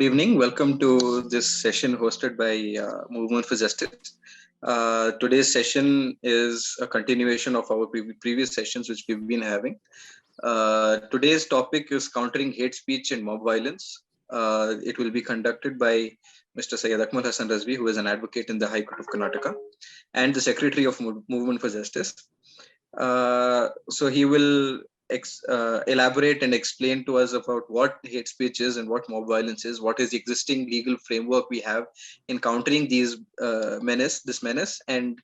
Good evening. Welcome to this session hosted by Movement for Justice. Today's session is a continuation of our previous sessions which we've been having. Today's topic is countering hate speech and mob violence. It will be conducted by Mr. Syed Akmal Hassan Razvi, who is an advocate in the High Court of Karnataka and the Secretary of Movement for Justice. So he will elaborate and explain to us about what hate speech is and what mob violence is, what is the existing legal framework we have in countering this menace, and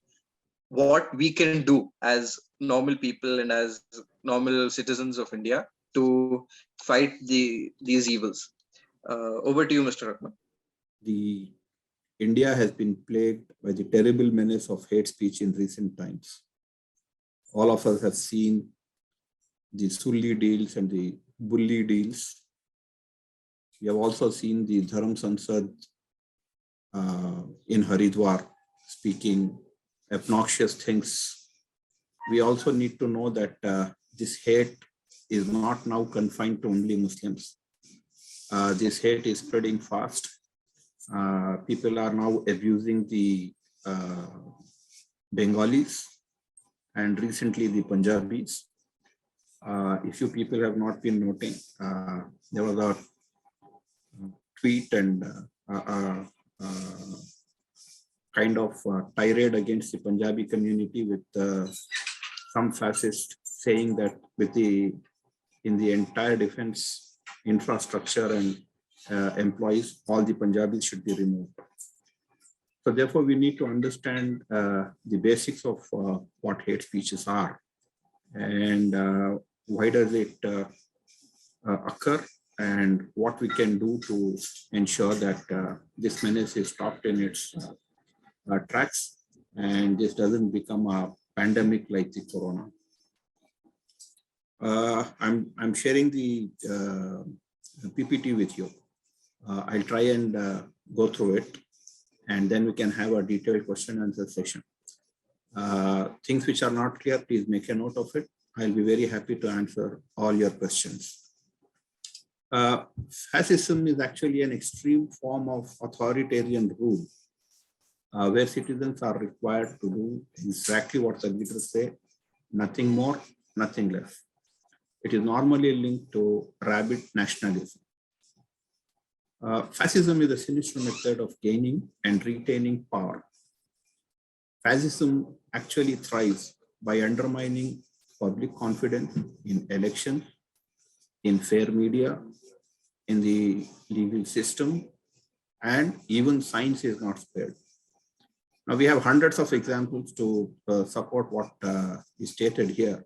what we can do as normal people and as normal citizens of India to fight these evils. Over to you, Mr. Akmal. India has been plagued by the terrible menace of hate speech in recent times. All of us have seen the Sulli deals and the bully deals. We have also seen the Dharam Sansad in Haridwar speaking obnoxious things. We also need to know that this hate is not now confined to only Muslims. This hate is spreading fast. People are now abusing the Bengalis and recently the Punjabis. If you people have not been noting, there was a tweet and kind of tirade against the Punjabi community with some fascists saying that in the entire defense infrastructure and employees, all the Punjabis should be removed. So therefore, we need to understand the basics of what hate speeches are and why does it occur and what we can do to ensure that this menace is stopped in its tracks and this doesn't become a pandemic like the corona. I'm sharing the PPT with you. I'll try and go through it, and then we can have a detailed question and answer session. Things which are not clear, please make a note of it. I'll be very happy to answer all your questions. Fascism is actually an extreme form of authoritarian rule where citizens are required to do exactly what the leaders say, nothing more, nothing less. It is normally linked to rabid nationalism. Fascism is a sinister method of gaining and retaining power. Fascism actually thrives by undermining public confidence in elections, in fair media, in the legal system, and even science is not spared. Now we have hundreds of examples to support what is stated here.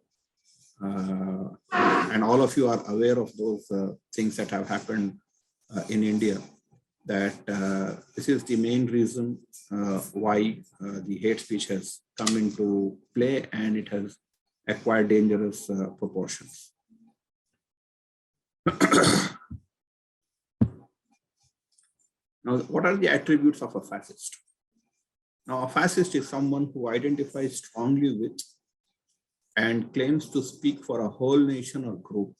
And all of you are aware of those things that have happened in India, that this is the main reason why the hate speech has come into play and it has acquired dangerous proportions. Now, what are the attributes of a fascist? Now, a fascist is someone who identifies strongly with and claims to speak for a whole nation or group.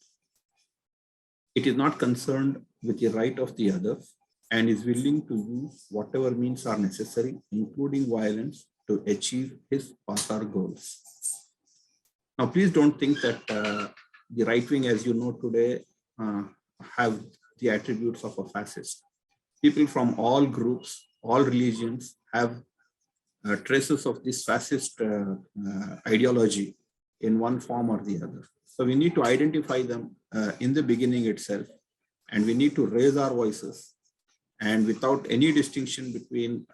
It is not concerned with the right of the others and is willing to use whatever means are necessary, including violence, to achieve his or her goals. Now, please don't think that the right wing, as you know today, have the attributes of a fascist. People from all groups, all religions have traces of this fascist ideology in one form or the other. So we need to identify them in the beginning itself, and we need to raise our voices. And without any distinction between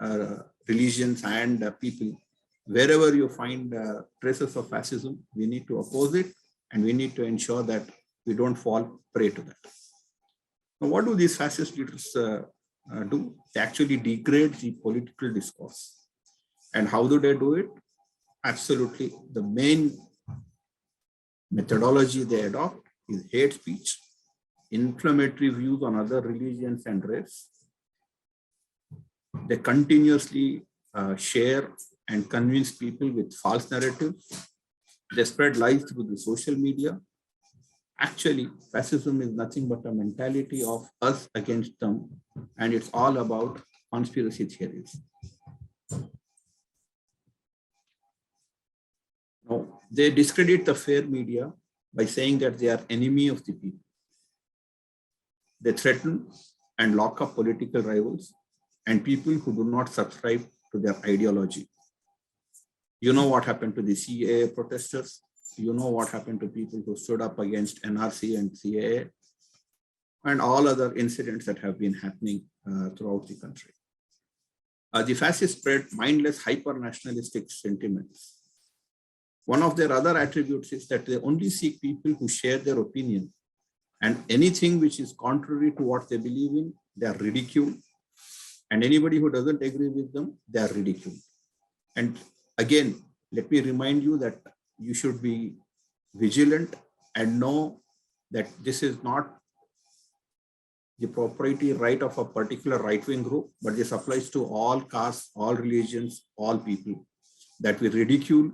religions and people, wherever you find traces of fascism, we need to oppose it, and we need to ensure that we don't fall prey to that. Now, what do these fascist leaders do? They actually degrade the political discourse. And how do they do it? Absolutely. The main methodology they adopt is hate speech, inflammatory views on other religions and race. They continuously share and convince people with false narratives. They spread lies through the social media. Actually, fascism is nothing but a mentality of us against them, and it's all about conspiracy theories. Now, they discredit the fair media by saying that they are enemy of the people. They threaten and lock up political rivals and people who do not subscribe to their ideology. You know what happened to the CAA protesters. You know what happened to people who stood up against NRC and CAA and all other incidents that have been happening throughout the country. The fascists spread mindless hyper-nationalistic sentiments. One of their other attributes is that they only seek people who share their opinion, and anything which is contrary to what they believe in, they are ridiculed. And anybody who doesn't agree with them, they are ridiculed. And again, let me remind you that you should be vigilant and know that this is not the proprietary right of a particular right-wing group, but this applies to all castes, all religions, all people, that we ridicule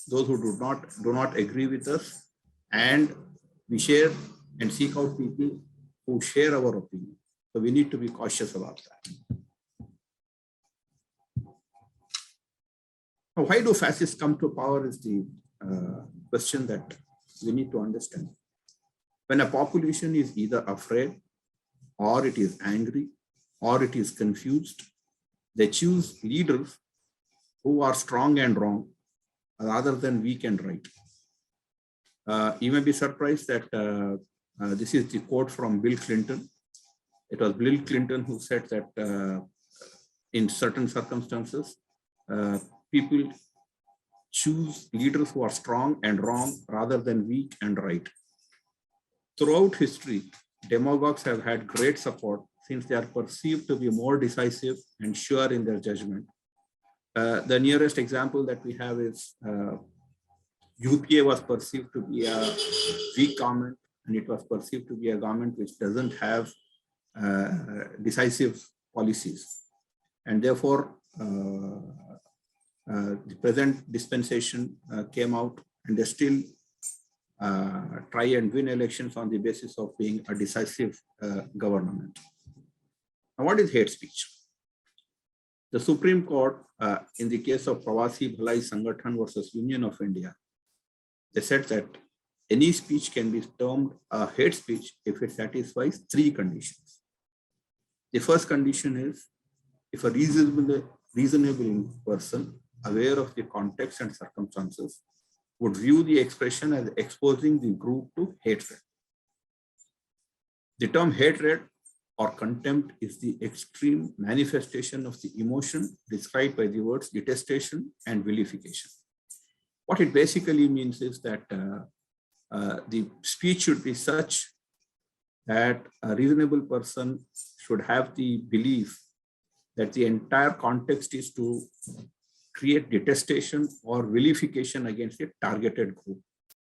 those who do not agree with us, and we share and seek out people who share our opinion. So we need to be cautious about that. Now, why do fascists come to power is the question that we need to understand. When a population is either afraid, or it is angry, or it is confused, they choose leaders who are strong and wrong rather than weak and right. You may be surprised that this is the quote from Bill Clinton. It was Bill Clinton who said that in certain circumstances, people choose leaders who are strong and wrong rather than weak and right. Throughout history, demagogues have had great support since they are perceived to be more decisive and sure in their judgment. The nearest example that we have is UPA was perceived to be a weak government, and it was perceived to be a government which doesn't have decisive policies. And therefore, the present dispensation came out, and they still try and win elections on the basis of being a decisive government. Now, what is hate speech? The Supreme Court, in the case of Pravasi Bhalai Sangathan versus Union of India, they said that any speech can be termed a hate speech if it satisfies three conditions. The first condition is if a reasonable person aware of the context and circumstances would view the expression as exposing the group to hatred. The term hatred or contempt is the extreme manifestation of the emotion described by the words detestation and vilification. What it basically means is that the speech should be such that a reasonable person should have the belief that the entire context is to create detestation or vilification against a targeted group.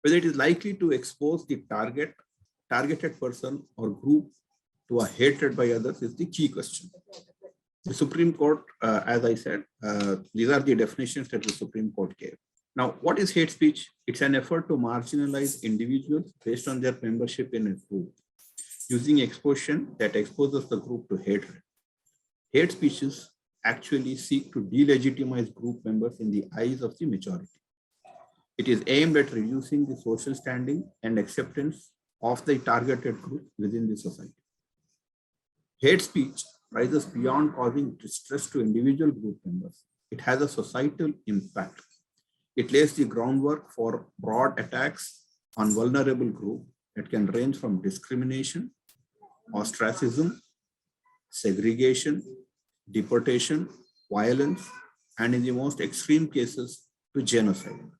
Whether it is likely to expose the targeted person or group to a hatred by others is the key question. The Supreme Court, as I said, these are the definitions that the Supreme Court gave. Now, what is hate speech? It's an effort to marginalize individuals based on their membership in a group, using exposition that exposes the group to hatred. Hate speeches actually seek to delegitimize group members in the eyes of the majority. It is aimed at reducing the social standing and acceptance of the targeted group within the society. Hate speech rises beyond causing distress to individual group members. It has a societal impact. It lays the groundwork for broad attacks on vulnerable groups that can range from discrimination, ostracism, segregation, deportation, violence, and in the most extreme cases, to genocide.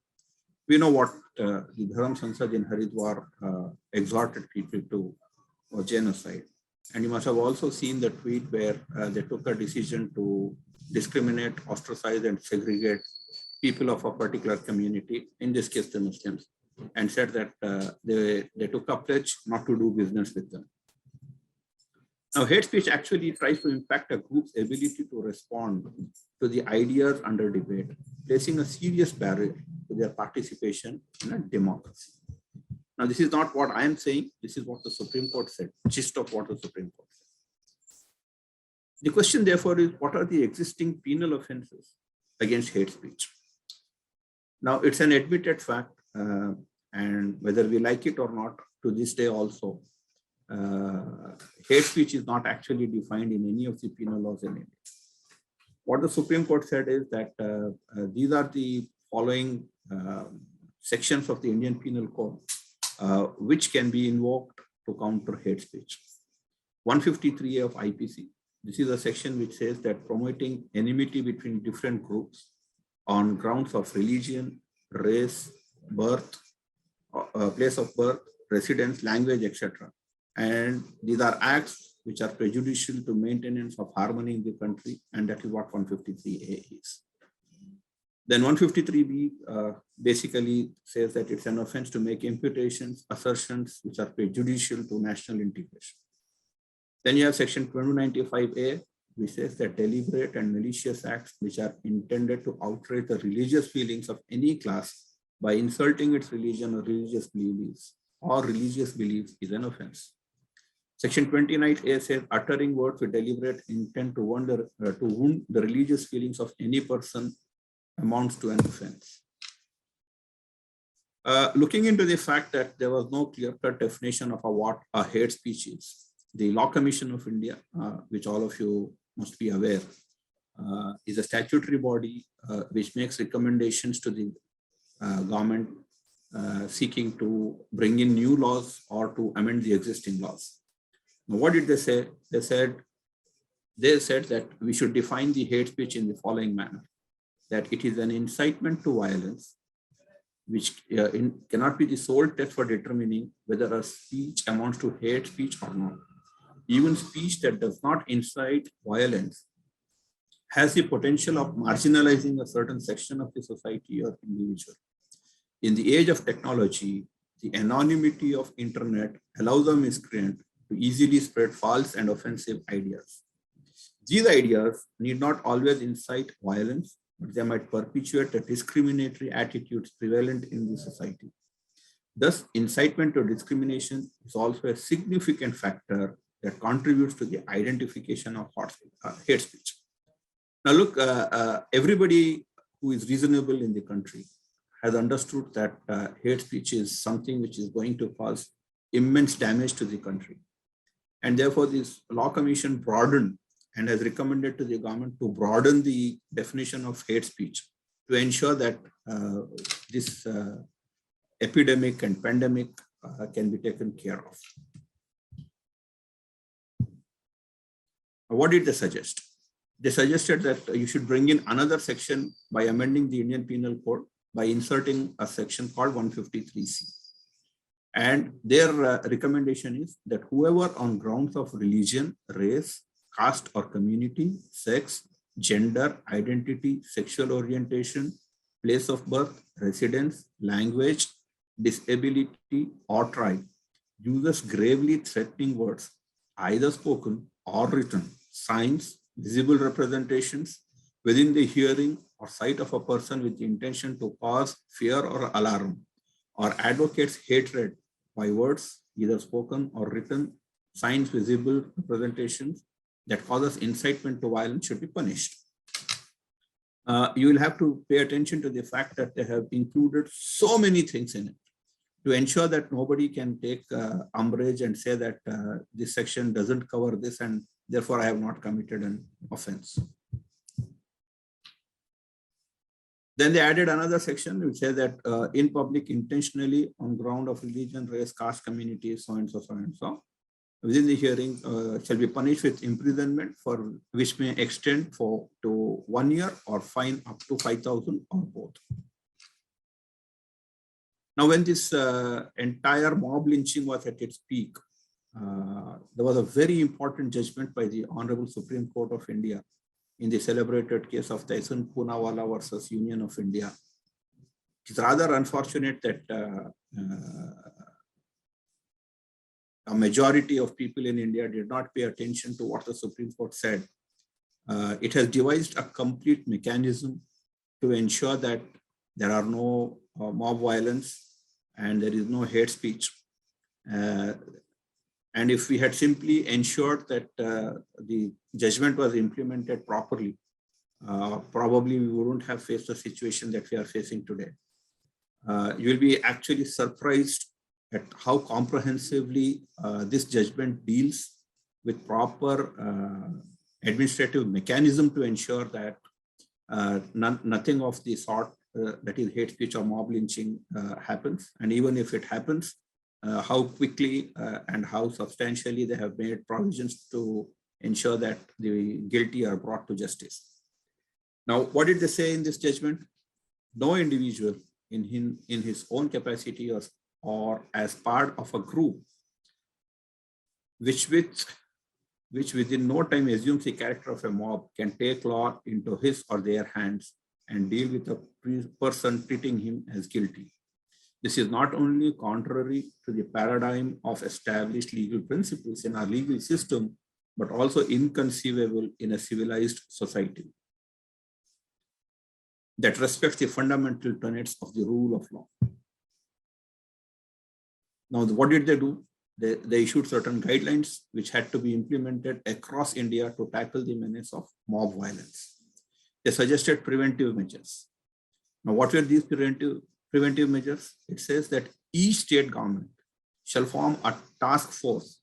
We know what the Dharam Sansad in Haridwar exhorted people to genocide. And you must have also seen the tweet where they took a decision to discriminate, ostracize, and segregate people of a particular community, in this case, the Muslims, and said that they took a pledge not to do business with them. Now, hate speech actually tries to impact a group's ability to respond to the ideas under debate, placing a serious barrier to their participation in a democracy. Now, this is not what I am saying. This is what the Supreme Court said, gist of what the Supreme Court said. The question, therefore, is what are the existing penal offenses against hate speech? Now, it's an admitted fact, and whether we like it or not, to this day also, hate speech is not actually defined in any of the penal laws in India. What the Supreme Court said is that these are the following sections of the Indian Penal Code which can be invoked to counter hate speech. 153A of IPC. This is a section which says that promoting enmity between different groups on grounds of religion, race, birth, place of birth, residence, language, etc. And these are acts which are prejudicial to maintenance of harmony in the country, and that is what 153A is. Then 153B basically says that it's an offense to make imputations, assertions which are prejudicial to national integration. Then you have section 295A, which says that deliberate and malicious acts which are intended to outrage the religious feelings of any class by insulting its religion or religious beliefs is an offense. Section 29A says uttering words with deliberate intent to wound the religious feelings of any person amounts to an offense. Looking into the fact that there was no clear-cut definition of what a hate speech is, the Law Commission of India, which all of you must be aware, is a statutory body which makes recommendations to the government seeking to bring in new laws or to amend the existing laws. Now, what did they say? They said that we should define the hate speech in the following manner: that it is an incitement to violence, which cannot be the sole test for determining whether a speech amounts to hate speech or not. Even speech that does not incite violence has the potential of marginalizing a certain section of the society or individual. In the age of technology, the anonymity of internet allows a miscreant to easily spread false and offensive ideas. These ideas need not always incite violence, but they might perpetuate the discriminatory attitudes prevalent in the society. Thus, incitement to discrimination is also a significant factor that contributes to the identification of hate speech. Now look, everybody who is reasonable in the country has understood that hate speech is something which is going to cause immense damage to the country. And therefore, this Law Commission broadened and has recommended to the government to broaden the definition of hate speech to ensure that this epidemic and pandemic can be taken care of. What did they suggest? They suggested that you should bring in another section by amending the Indian Penal Code by inserting a section called 153C. And their recommendation is that whoever on grounds of religion, race, caste or community, sex, gender, identity, sexual orientation, place of birth, residence, language, disability or tribe uses gravely threatening words, either spoken or written, signs, visible representations within the hearing or sight of a person with the intention to cause fear or alarm, or advocates hatred by words, either spoken or written, signs, visible representations that causes incitement to violence should be punished. You will have to pay attention to the fact that they have included so many things in it to ensure that nobody can take umbrage and say that this section doesn't cover this and therefore I have not committed an offense. Then they added another section which says that in public intentionally on ground of religion, race, caste, community, so and so, so and so, within the hearing shall be punished with imprisonment for which may extend to 1 year or fine up to 5,000 or both. Now, when this entire mob lynching was at its peak, there was a very important judgment by the Honorable Supreme Court of India in the celebrated case of Tyson Poonawalla versus Union of India. It's rather unfortunate that a majority of people in India did not pay attention to what the Supreme Court said. It has devised a complete mechanism to ensure that there are no mob violence and there is no hate speech. And if we had simply ensured that the judgment was implemented properly, probably we wouldn't have faced the situation that we are facing today. You will be actually surprised at how comprehensively this judgment deals with proper administrative mechanism to ensure that nothing of the sort, that is hate speech or mob lynching, happens. And even if it happens, how quickly and how substantially they have made provisions to ensure that the guilty are brought to justice. Now, what did they say in this judgment? No individual in his own capacity or as part of a group which within no time assumes the character of a mob can take law into his or their hands and deal with a person treating him as guilty. This is not only contrary to the paradigm of established legal principles in our legal system, but also inconceivable in a civilized society that respects the fundamental tenets of the rule of law. Now, what did they do? They issued certain guidelines which had to be implemented across India to tackle the menace of mob violence. They suggested preventive measures. Now, what were these preventive measures? It says that each state government shall form a task force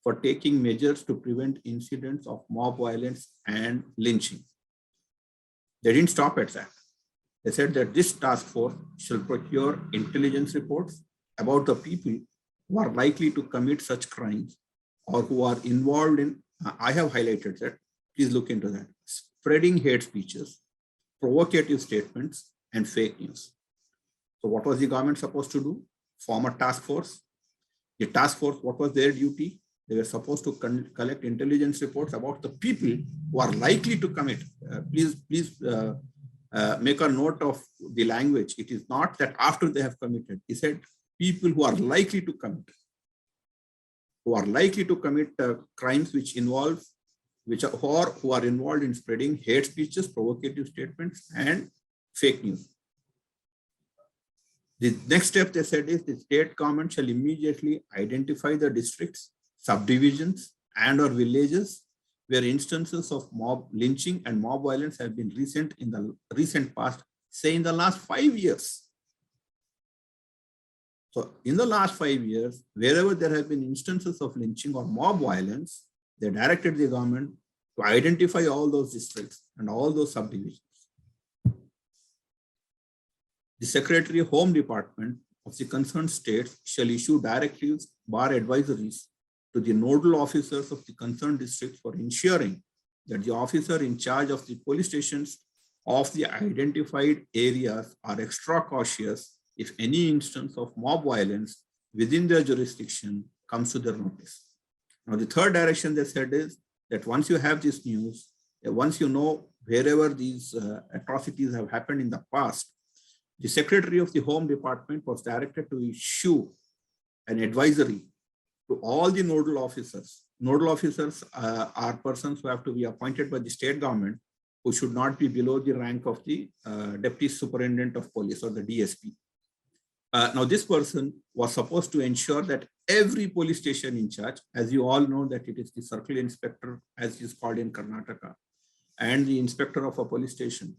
for taking measures to prevent incidents of mob violence and lynching. They didn't stop at that. They said that this task force shall procure intelligence reports about the people who are likely to commit such crimes or who are involved in, I have highlighted that, please look into that, spreading hate speeches, provocative statements, and fake news. So what was the government supposed to do? Form a task force. The task force, what was their duty? They were supposed to collect intelligence reports about the people who are likely to commit. Please make a note of the language. It is not that after they have committed. He said people who are likely to commit, crimes which involve, who are involved in spreading hate speeches, provocative statements, and fake news. The next step they said is the state government shall immediately identify the districts, subdivisions, and or villages where instances of mob lynching and mob violence have been in the recent past, say in the last 5 years. So in the last 5 years, wherever there have been instances of lynching or mob violence, they directed the government to identify all those districts and all those subdivisions. The Secretary of Home Department of the concerned states shall issue directives, bar advisories to the nodal officers of the concerned districts for ensuring that the officer in charge of the police stations of the identified areas are extra cautious if any instance of mob violence within their jurisdiction comes to their notice. Now, the third direction they said is that once you have this news, once you know wherever these atrocities have happened in the past, the Secretary of the Home Department was directed to issue an advisory to all the nodal officers. Nodal officers are persons who have to be appointed by the state government, who should not be below the rank of the Deputy Superintendent of Police or the DSP. Now, this person was supposed to ensure that every police station in charge, as you all know that it is the circle inspector, as is called in Karnataka, and the inspector of a police station,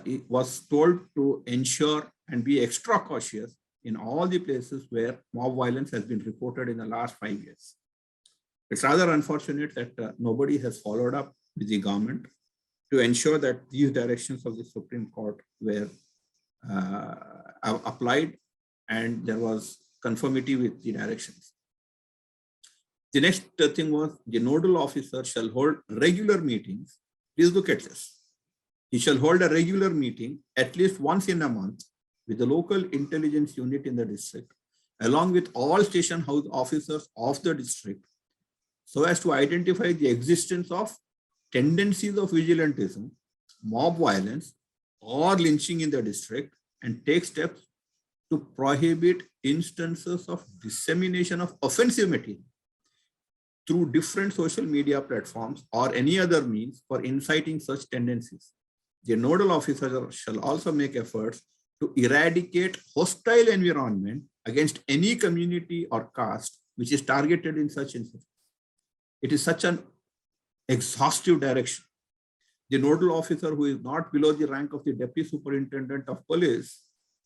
it was told to ensure and be extra cautious in all the places where mob violence has been reported in the last 5 years. It's rather unfortunate that nobody has followed up with the government to ensure that these directions of the Supreme Court were applied and there was conformity with the directions. The next thing was the nodal officer shall hold regular meetings. Please look at this. He shall hold a regular meeting at least once in a month with the local intelligence unit in the district, along with all station house officers of the district, so as to identify the existence of tendencies of vigilantism, mob violence, or lynching in the district, and take steps to prohibit instances of dissemination of offensive material through different social media platforms or any other means for inciting such tendencies. The nodal officer shall also make efforts to eradicate hostile environment against any community or caste which is targeted in such incident. It is such an exhaustive direction. The nodal officer, who is not below the rank of the deputy superintendent of police,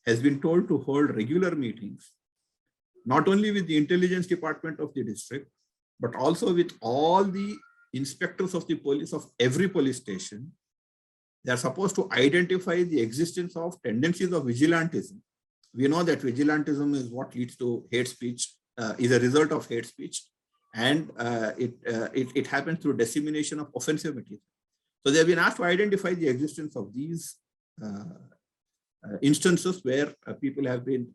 has been told to hold regular meetings, not only with the intelligence department of the district, but also with all the inspectors of the police of every police station. They are supposed to identify the existence of tendencies of vigilantism. We know that vigilantism is what leads to hate speech, is a result of hate speech, and it happens through dissemination of offensive material. So they have been asked to identify the existence of these instances where people have been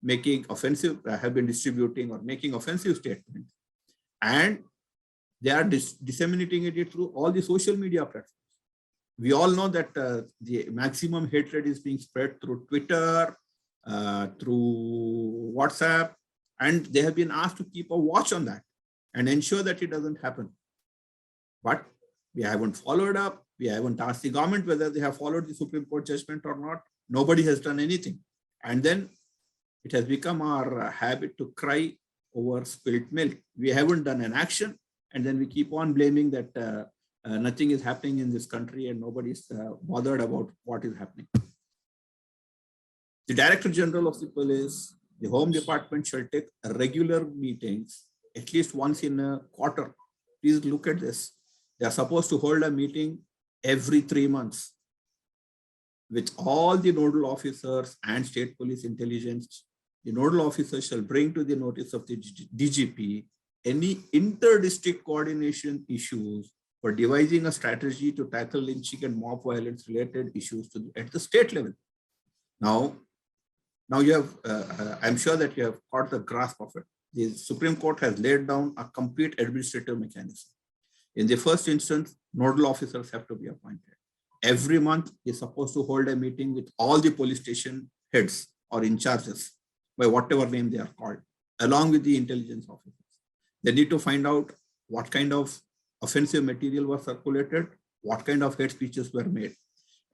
making offensive, have been distributing or making offensive statements, and they are disseminating it through all the social media platforms. We all know that the maximum hatred is being spread through Twitter, through WhatsApp, and they have been asked to keep a watch on that and ensure that it doesn't happen. But we haven't followed up. We haven't asked the government whether they have followed the Supreme Court judgment or not. Nobody has done anything. And then it has become our habit to cry over spilt milk. We haven't done an action, and then we keep on blaming that nothing is happening in this country and nobody's bothered about what is happening. The Director General of the Police, the Home Department shall take regular meetings at least once in a quarter. Please look at this. They are supposed to hold a meeting every 3 months with all the nodal officers and state police intelligence. The nodal officers shall bring to the notice of the DGP any inter-district coordination issues for devising a strategy to tackle lynching and mob violence related issues at the state level. Now you have, I'm sure that you have got the grasp of it. The Supreme Court has laid down a complete administrative mechanism. In the first instance, nodal officers have to be appointed. Every month is supposed to hold a meeting with all the police station heads or in charges, by whatever name they are called, along with the intelligence officers. They need to find out what kind of offensive material was circulated, what kind of hate speeches were made.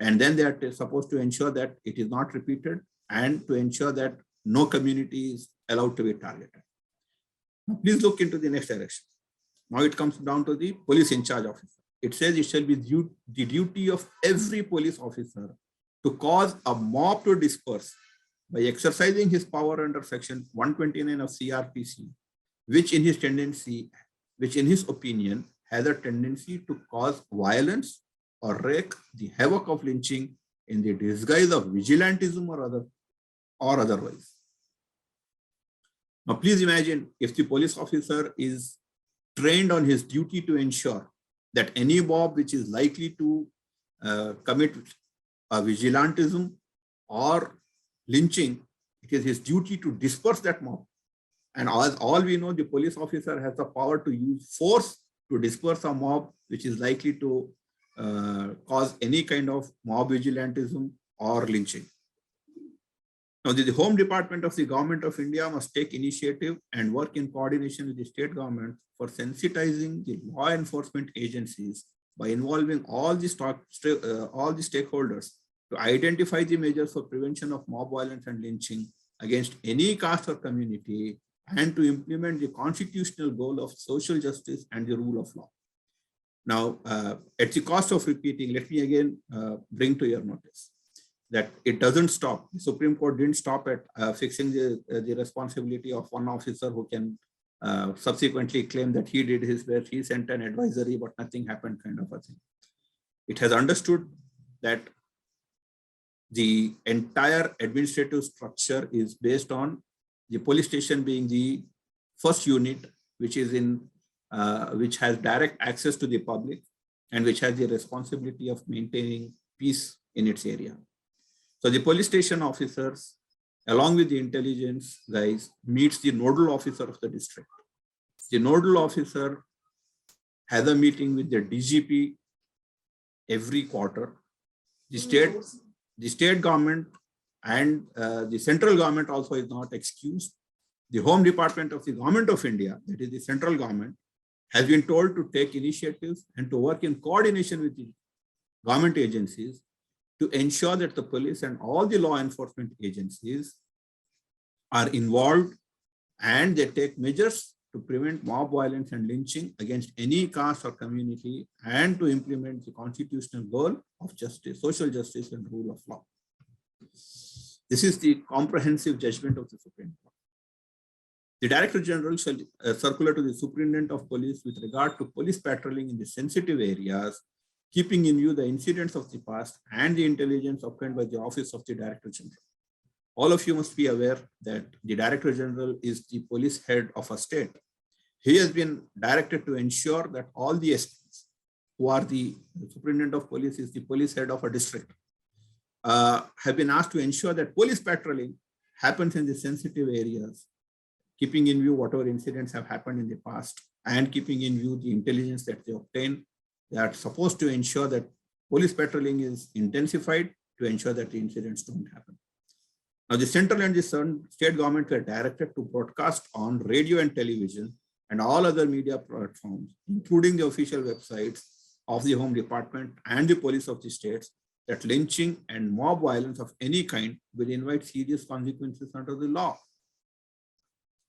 And then they are supposed to ensure that it is not repeated and to ensure that no community is allowed to be targeted. Now, please look into the next direction. Now it comes down to the police in charge officer. It says it shall be the duty of every police officer to cause a mob to disperse by exercising his power under section 129 of CRPC, which in his opinion has a tendency to cause violence or wreak the havoc of lynching in the disguise of vigilantism or otherwise. Now, please imagine if the police officer is trained on his duty to ensure that any mob which is likely to commit a vigilantism or lynching, it is his duty to disperse that mob. And as all we know, the police officer has the power to use force to disperse a mob which is likely to cause any kind of mob vigilantism or lynching. Now, the Home Department of the Government of India must take initiative and work in coordination with the state government for sensitizing the law enforcement agencies by involving all the stakeholders to identify the measures for prevention of mob violence and lynching against any caste or community, and to implement the constitutional goal of social justice and the rule of law. Now, at the cost of repeating, let me again bring to your notice that it doesn't stop. The Supreme Court didn't stop at fixing the responsibility of one officer who can subsequently claim that he did his best, he sent an advisory, but nothing happened kind of a thing. It has understood that the entire administrative structure is based on the police station being the first unit, which is which has direct access to the public and which has the responsibility of maintaining peace in its area. So the police station officers, along with the intelligence guys, meets the nodal officer of the district. The nodal officer has a meeting with the DGP every quarter. The state government and the central government also is not excused. The Home Department of the Government of India, that is the central government, has been told to take initiatives and to work in coordination with the government agencies to ensure that the police and all the law enforcement agencies are involved, and they take measures to prevent mob violence and lynching against any caste or community, and to implement the constitutional goal of justice, social justice and rule of law. This is the comprehensive judgment of the Supreme Court. The Director General shall circular to the Superintendent of Police with regard to police patrolling in the sensitive areas, keeping in view the incidents of the past and the intelligence obtained by the Office of the Director General. All of you must be aware that the Director General is the police head of a state. He has been directed to ensure that all the SPs, who are the Superintendent of Police is the police head of a district, have been asked to ensure that police patrolling happens in the sensitive areas, keeping in view whatever incidents have happened in the past and keeping in view the intelligence that they obtain. They are supposed to ensure that police patrolling is intensified to ensure that the incidents don't happen. Now, the central and the state government were directed to broadcast on radio and television and all other media platforms, including the official websites of the Home Department and the police of the states, that lynching and mob violence of any kind will invite serious consequences under the law.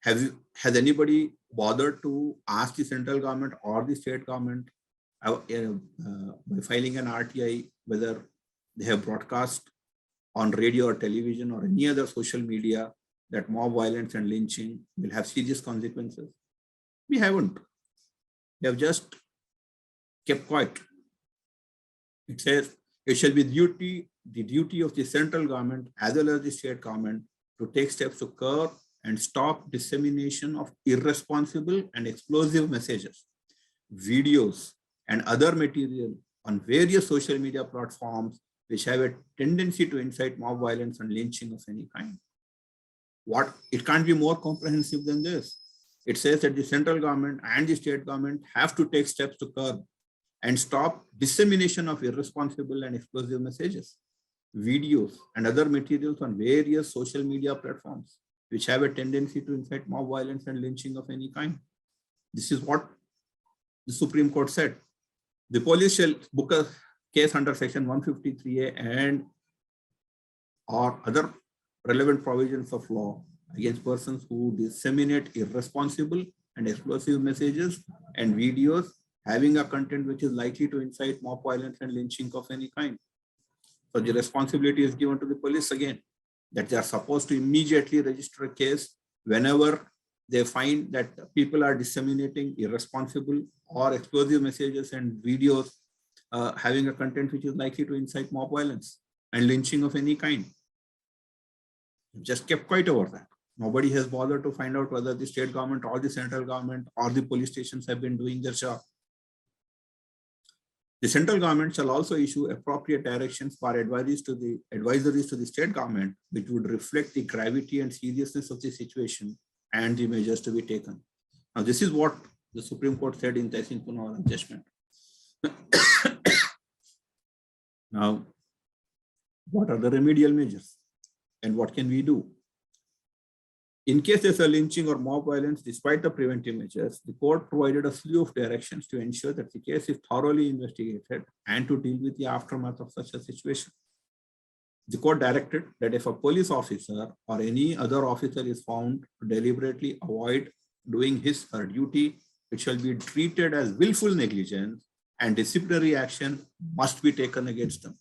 Has anybody bothered to ask the central government or the state government by filing an RTI whether they have broadcast on radio or television or any other social media that mob violence and lynching will have serious consequences? We haven't. They have just kept quiet. It says it shall be the duty of the central government as well as the state government to take steps to curb and stop dissemination of irresponsible and explosive messages, videos, and other material on various social media platforms which have a tendency to incite mob violence and lynching of any kind. It can't be more comprehensive than this. It says that the central government and the state government have to take steps to curb and stop dissemination of irresponsible and explosive messages, videos, and other materials on various social media platforms which have a tendency to incite mob violence and lynching of any kind. This is what the Supreme Court said. The police shall book a case under section 153A and or other relevant provisions of law against persons who disseminate irresponsible and explosive messages and videos having a content which is likely to incite mob violence and lynching of any kind. So the responsibility is given to the police again, that they are supposed to immediately register a case whenever they find that people are disseminating irresponsible or explosive messages and videos having a content which is likely to incite mob violence and lynching of any kind. Just kept quiet over that. Nobody has bothered to find out whether the state government or the central government or the police stations have been doing their job. The central government shall also issue appropriate directions for advisories to the state government, which would reflect the gravity and seriousness of the situation and the measures to be taken. Now, this is what the Supreme Court said in Tehsin Poonawalla judgment. Now, what are the remedial measures and what can we do? In case there's a lynching or mob violence, despite the preventive measures, the court provided a slew of directions to ensure that the case is thoroughly investigated and to deal with the aftermath of such a situation. The court directed that if a police officer or any other officer is found to deliberately avoid doing his or her duty, it shall be treated as willful negligence and disciplinary action must be taken against them.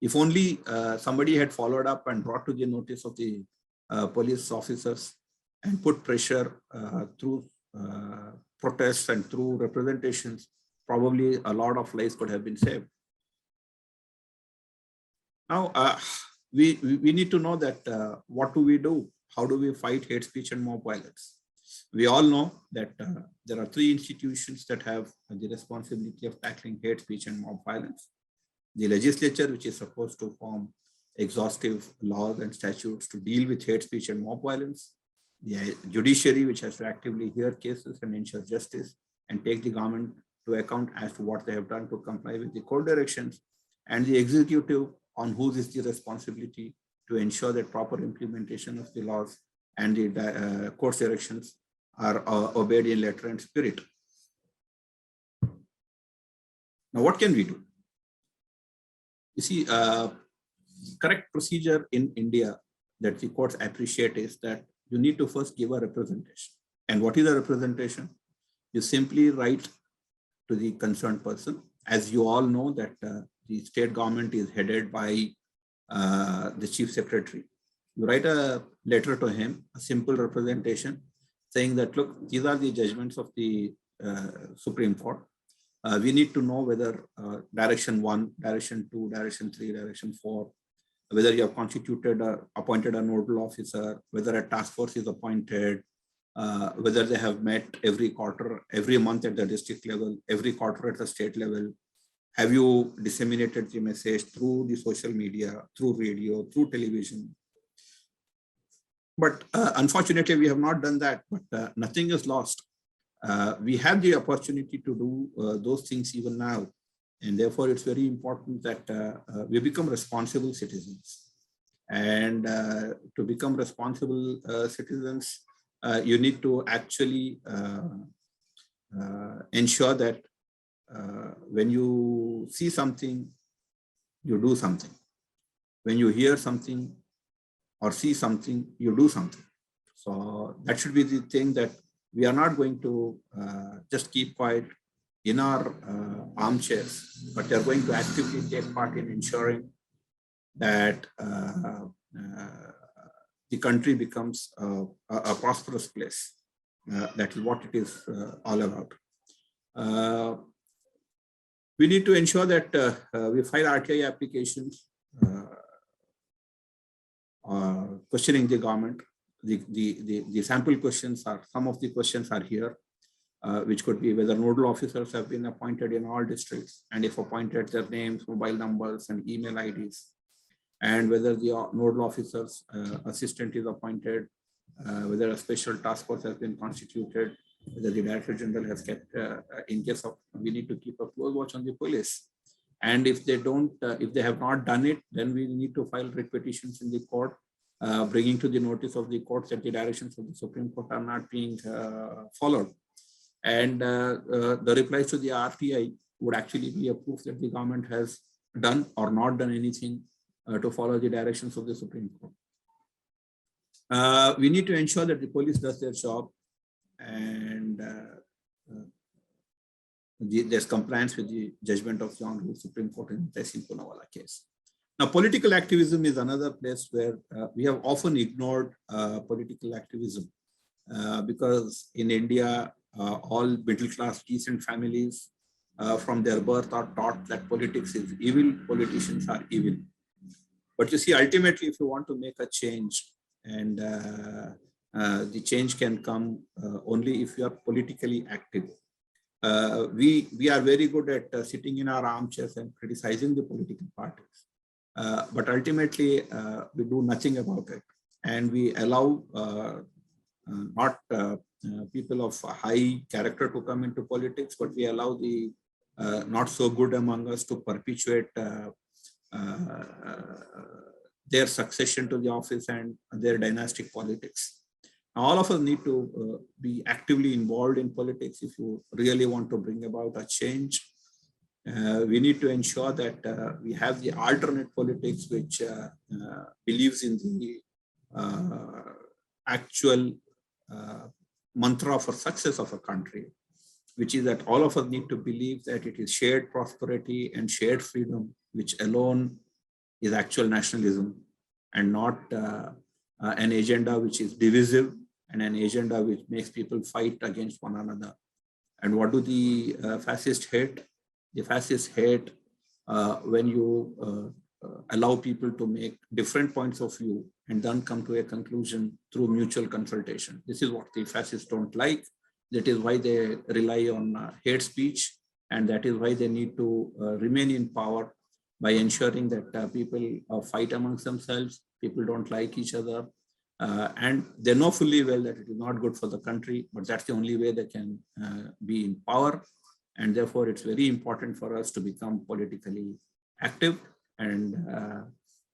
If only somebody had followed up and brought to the notice of the police officers and put pressure through protests and through representations, probably a lot of lives could have been saved. Now, we need to know that what do we do? How do we fight hate speech and mob violence? We all know that there are three institutions that have the responsibility of tackling hate speech and mob violence. The legislature, which is supposed to form exhaustive laws and statutes to deal with hate speech and mob violence. The judiciary, which has to actively hear cases and ensure justice and take the government to account as to what they have done to comply with the court directions. And the executive, on whose is the responsibility to ensure that proper implementation of the laws and the court's directions are obeyed in letter and spirit. Now, what can we do? You see, correct procedure in India that the courts appreciate is that you need to first give a representation. And what is a representation? You simply write to the concerned person. As you all know that the state government is headed by the chief secretary. You write a letter to him, a simple representation saying that, look, these are the judgments of the Supreme Court. We need to know whether direction 1, direction 2, direction 3, direction 4, whether you have constituted or appointed a nodal officer, whether a task force is appointed, whether they have met every quarter, every month at the district level, every quarter at the state level. Have you disseminated the message through the social media, through radio, through television? But unfortunately, we have not done that, but nothing is lost. We have the opportunity to do those things even now. And therefore, it's very important that we become responsible citizens. And to become responsible citizens, you need to actually ensure that when you see something, you do something. When you hear something or see something, you do something. So that should be the thing, that we are not going to just keep quiet in our armchairs, but they are going to actively take part in ensuring that the country becomes a prosperous place. That is what it is all about. We need to ensure that we file RTI applications questioning the government. The sample questions are, some of the questions are here, which could be whether nodal officers have been appointed in all districts, and if appointed, their names, mobile numbers, and email IDs, and whether the nodal officer's assistant is appointed, whether a special task force has been constituted, whether the Director General has kept, in case of, we need to keep a close watch on the police. And if they don't, if they have not done it, then we need to file writ petitions in the court, bringing to the notice of the courts that the directions of the Supreme Court are not being followed. And the replies to the RTI would actually be a proof that the government has done or not done anything to follow the directions of the Supreme Court. We need to ensure that the police does their job, and there's compliance with the judgment of the Honorable Supreme Court in the Lynching case. Now, political activism is another place where we have often ignored political activism because in India, all middle-class, decent families from their birth are taught that politics is evil, politicians are evil. But you see, ultimately, if you want to make a change, and the change can come only if you are politically active. We are very good at sitting in our armchairs and criticizing the political parties. But ultimately, we do nothing about it. And we allow not people of high character to come into politics, but we allow the not so good among us to perpetuate their succession to the office and their dynastic politics. All of us need to be actively involved in politics if you really want to bring about a change. We need to ensure that we have the alternate politics which believes in the actual mantra for success of a country, which is that all of us need to believe that it is shared prosperity and shared freedom, which alone is actual nationalism, and not an agenda which is divisive and an agenda which makes people fight against one another. And what do the fascists hate? The fascists hate when you allow people to make different points of view and then come to a conclusion through mutual consultation. This is what the fascists don't like. That is why they rely on hate speech, and that is why they need to remain in power by ensuring that people fight amongst themselves, people don't like each other, and they know fully well that it is not good for the country, but that's the only way they can be in power. And therefore, it's very important for us to become politically active. And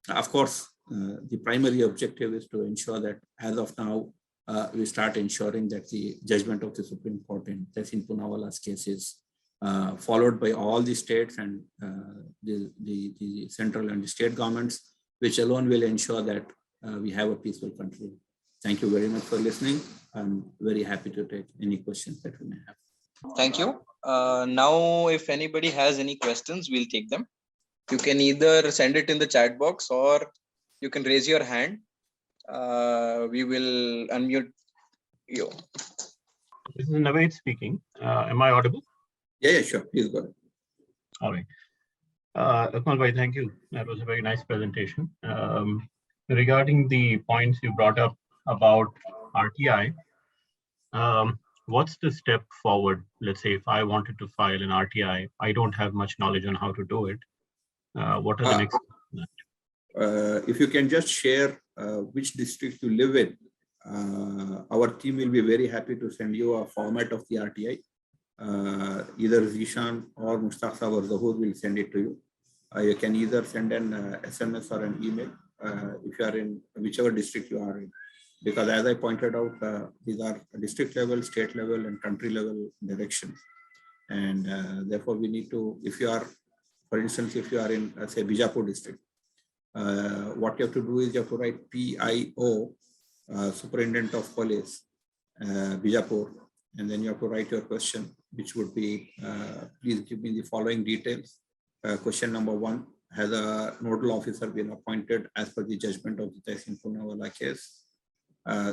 of course, the primary objective is to ensure that as of now, we start ensuring that the judgment of the Supreme Court in Tehsin Poonawala's case is followed by all the states and the central and the state governments, which alone will ensure that we have a peaceful country. Thank you very much for listening. I'm very happy to take any questions that we may have. Thank you. Now, if anybody has any questions, we'll take them. You can either send it in the chat box or you can raise your hand. We will unmute you. This is Naveed speaking. Am I audible? Yeah, sure. Please go ahead. All right. Akmal bhai, thank you. That was a very nice presentation. Regarding the points you brought up about RTI, what's the step forward? Let's say if I wanted to file an RTI, I don't have much knowledge on how to do it. What are the next steps? If you can just share which district you live in, our team will be very happy to send you a format of the RTI. Either Zishan or Mushtaq or Zahur will send it to you. You can either send an SMS or an email if you are in whichever district you are in. Because as I pointed out, these are district level, state level, and country level directions. And therefore, we need to, if you are, for instance, if you are in, say, Bijapur district, what you have to do is you have to write PIO, Superintendent of Police, Bijapur, and then you have to write your question, which would be, please give me the following details. Question number 1, has a nodal officer been appointed as per the judgment of the Tehsil Poonawala case?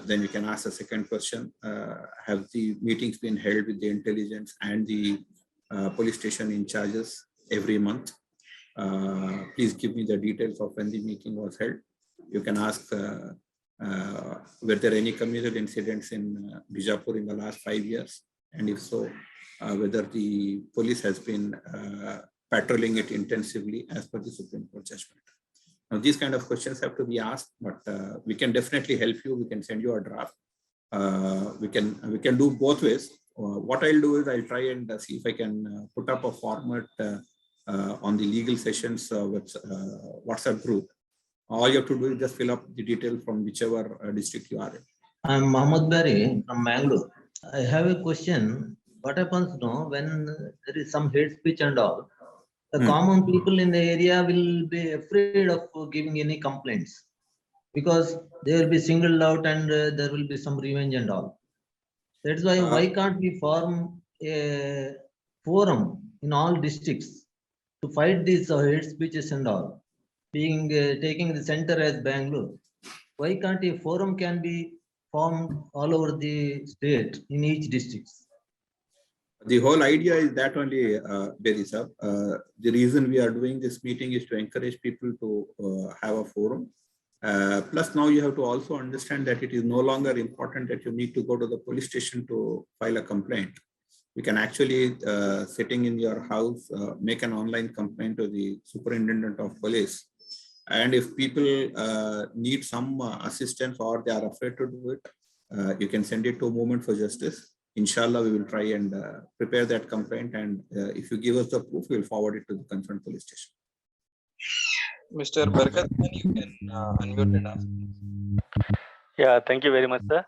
Then you can ask the second question, have the meetings been held with the intelligence and the police station in charges every month? Please give me the details of when the meeting was held. You can ask, were there any communal incidents in Bijapur in the last 5 years? And if so, whether the police has been patrolling it intensively as per the Supreme Court judgment. Now, these kind of questions have to be asked, but we can definitely help you. We can send you a draft. We can do both ways. What I'll do is I'll try and see if I can put up a format on the legal sessions with WhatsApp group. All you have to do is just fill up the detail from whichever district you are in. I'm Mohammed Bari from Mangalore. I have a question. What happens now when there is some hate speech and all? The common people in the area will be afraid of giving any complaints because they will be singled out and there will be some revenge and all. That's why can't we form a forum in all districts to fight these hate speeches and all? Being taking the center as Bangalore, why can't a forum can be formed all over the state in each district? The whole idea is that only, Berisa. The reason we are doing this meeting is to encourage people to have a forum. Plus, now you have to also understand that it is no longer important that you need to go to the police station to file a complaint. You can actually, sitting in your house, make an online complaint to the Superintendent of Police. And if people need some assistance or they are afraid to do it, you can send it to Movement for Justice. Inshallah, we will try and prepare that complaint. And if you give us the proof, we will forward it to the concerned police station. Mr. Barkat, you can unmute and ask. Yeah, thank you very much, sir.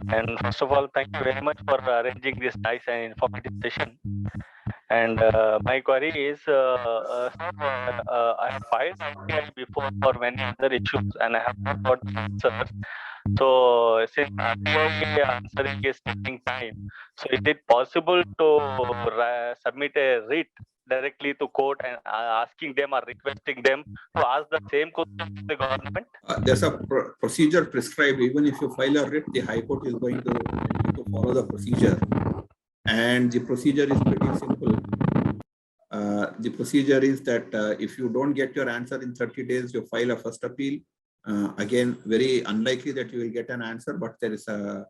And first of all, thank you very much for arranging this nice and informative session. And my query is, I have filed RTI before for many other issues, and I have not got answers. So since RTI answering is taking time, so is it possible to submit a writ directly to court and asking them or requesting them to ask the same question to the government? There's a procedure prescribed. Even if you file a writ, the High Court is going to follow the procedure. And the procedure is pretty simple. The procedure is that if you don't get your answer in 30 days, you file a first appeal. Again, very unlikely that you will get an answer, but there is a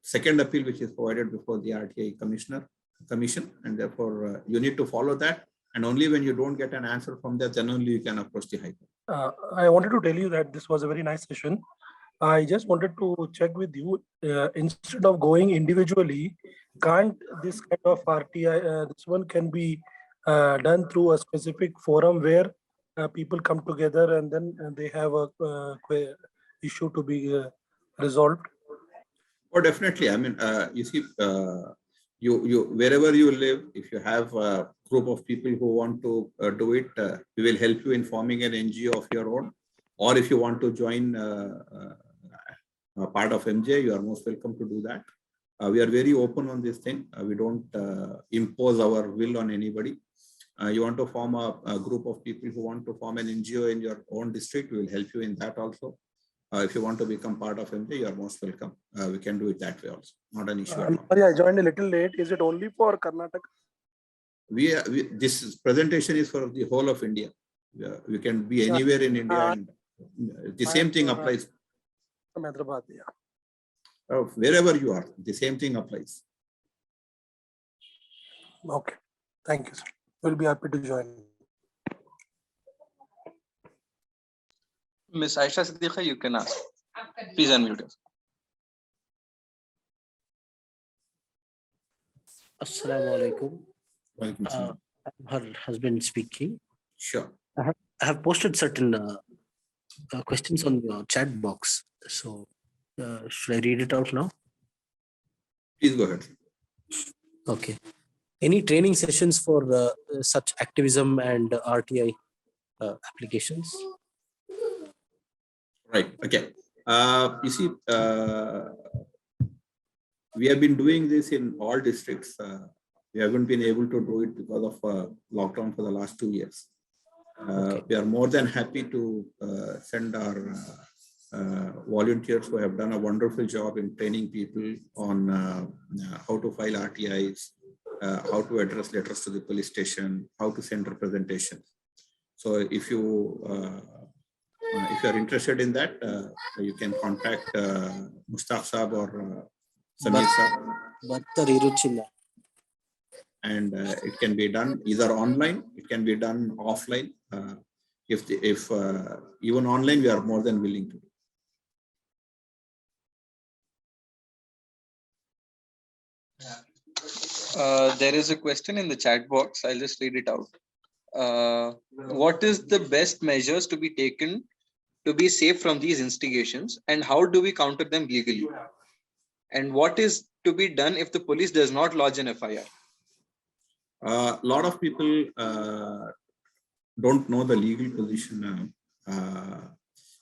second appeal which is provided before the RTI commission, and therefore you need to follow that. And only when you don't get an answer from that, then only you can approach the High Court. I wanted to tell you that this was a very nice session. I just wanted to check with you, instead of going individually, can't this kind of RTI, this one can be done through a specific forum where people come together and then they have a issue to be resolved? Oh, definitely. I mean, you see, you wherever you live, if you have a group of people who want to do it, we will help you in forming an NGO of your own. or if you want to join part of MJ, you are most welcome to do that. We are very open on this thing. We don't impose our will on anybody. You want to form a group of people who want to form an NGO in your own district, we will help you in that also. If you want to become part of MJ, you are most welcome. We can do it that way also. Not an issue at all. Sorry, I joined a little late. Is it only for Karnataka? This presentation is for the whole of India. We can be anywhere in India, and the same thing applies. From Hyderabad, yeah. Wherever you are, the same thing applies. Okay. Thank you, sir. We'll be happy to join. Miss Aisha Siddiqa, you can ask. Please unmute us. Assalamu alaikum. Her husband speaking. Sure. I have posted certain questions on your chat box. So should I read it out now? Please go ahead. Okay. Any training sessions for such activism and RTI applications? Right. Okay. You see, we have been doing this in all districts. We haven't been able to do it because of lockdown for the last 2 years. Okay. We are more than happy to send our volunteers who have done a wonderful job in training people on how to file RTIs, how to address letters to the police station, how to send representation. So if you are interested in that, you can contact Mustaq Saab or Samir Saab. And it can be done either online, it can be done offline. If even online, we are more than willing to do. There is a question in the chat box. I'll just read it out. What is the best measures to be taken to be safe from these instigations, and how do we counter them legally? And what is to be done if the police does not lodge an FIR? A lot of people don't know the legal position.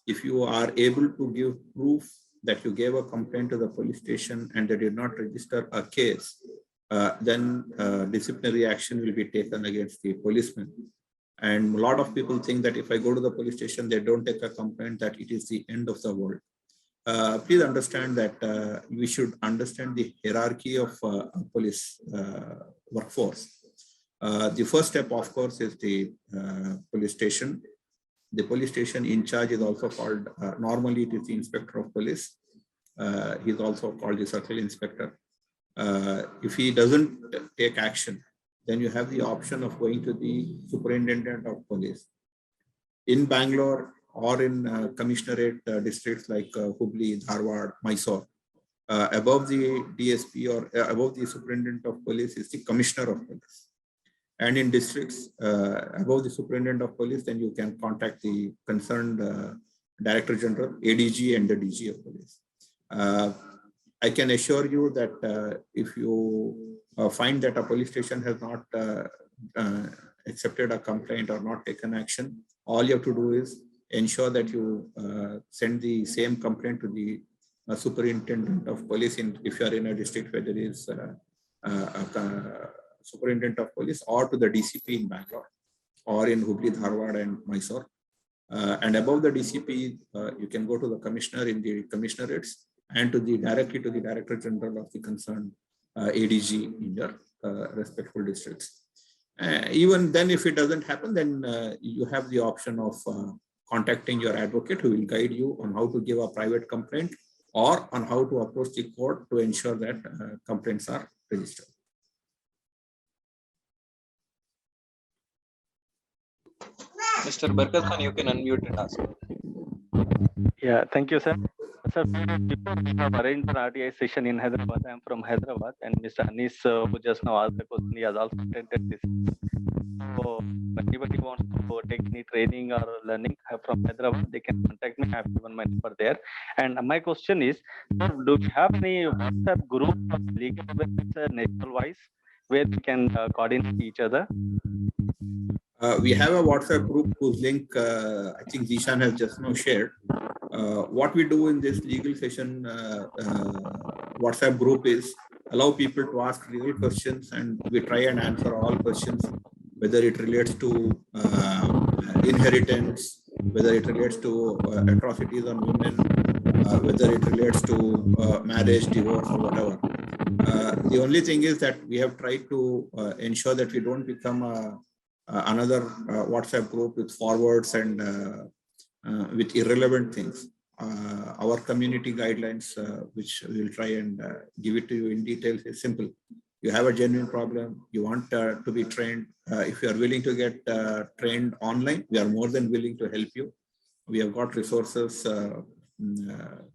If you are able to give proof that you gave a complaint to the police station and they did not register a case, then disciplinary action will be taken against the policeman. And a lot of people think that if I go to the police station, they don't take a complaint, that it is the end of the world. Please understand that we should understand the hierarchy of police workforce. The first step, of course, is the police station. The police station in charge is also called, normally it is the inspector of police. He is also called the circle inspector. If he doesn't take action, then you have the option of going to the superintendent of police. In Bangalore or in commissionerate districts like Hubli, Dharwad, Mysore, above the DSP or above the superintendent of police is the commissioner of police. And in districts above the superintendent of police, then you can contact the concerned Director General, ADG, and the DG of police. I can assure you that if you find that a police station has not accepted a complaint or not taken action, all you have to do is ensure that you send the same complaint to the superintendent of police if you are in a district where there is a superintendent of police, or to the DCP in Bangalore or in Hubli, Dharwad, and Mysore. And above the DCP, you can go to the commissioner in the commissionerates and directly to the Director General of the concerned ADG in your respectful districts. Even then, if it doesn't happen, then you have the option of contacting your advocate, who will guide you on how to give a private complaint or on how to approach the court to ensure that complaints are registered. Mr. Barkat Khan, you can unmute and ask. Yeah, thank you, sir. Sir, before we have arranged an RTI session in Hyderabad, I am from Hyderabad, and Mr. Anis, who just now asked the question, he has also attended this. So, if anybody wants to take any training or learning from Hyderabad, they can contact me. I have given my number there. And my question is, sir, do you have any WhatsApp group of legal awareness national-wise where we can coordinate each other? We have a WhatsApp group whose link I think Zishan has just now shared. What we do in this legal session WhatsApp group is allow people to ask real questions, and we try and answer all questions, whether it relates to inheritance, whether it relates to atrocities on women, whether it relates to marriage, divorce, or whatever. The only thing is that we have tried to ensure that we don't become another WhatsApp group with forwards and with irrelevant things. Our community guidelines, which we will try and give it to you in detail, is simple. You have a genuine problem, you want to be trained. If you are willing to get trained online, we are more than willing to help you. We have got resources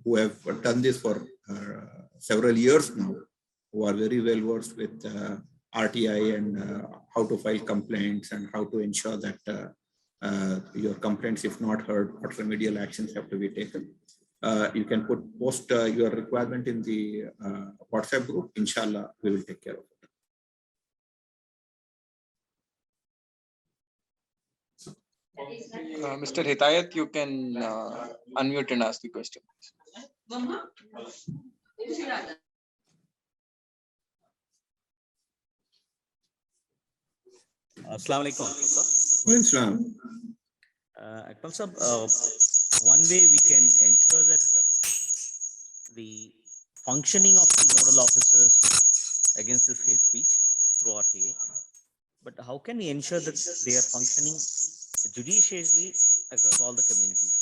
who have done this for several years now, who are very well versed with RTI and how to file complaints and how to ensure that your complaints, if not heard, what remedial actions have to be taken. You can post your requirement in the WhatsApp group. Inshallah, we will take care of it. Mr. Hitayat, you can unmute and ask the question. Assalamu alaikum, sir. Akmal sir, one way we can ensure that the functioning of the nodal officers against this hate speech through RTA, but how can we ensure that they are functioning judiciously across all the communities?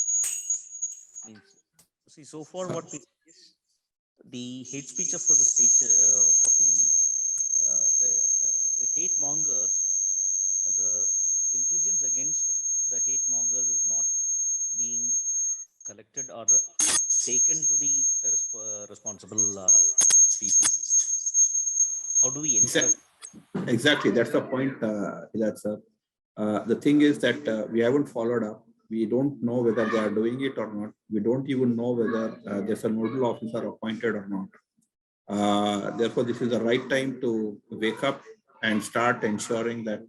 See, so far what we see is the hate speech of the speech of the hate mongers, the intelligence against the hate mongers is not being collected or taken to the responsible people. How do we ensure? Exactly, that's the point. The thing is that we haven't followed up. We don't know whether they are doing it or not. We don't even know whether there's a nodal officer appointed or not. Therefore, this is the right time to wake up and start ensuring that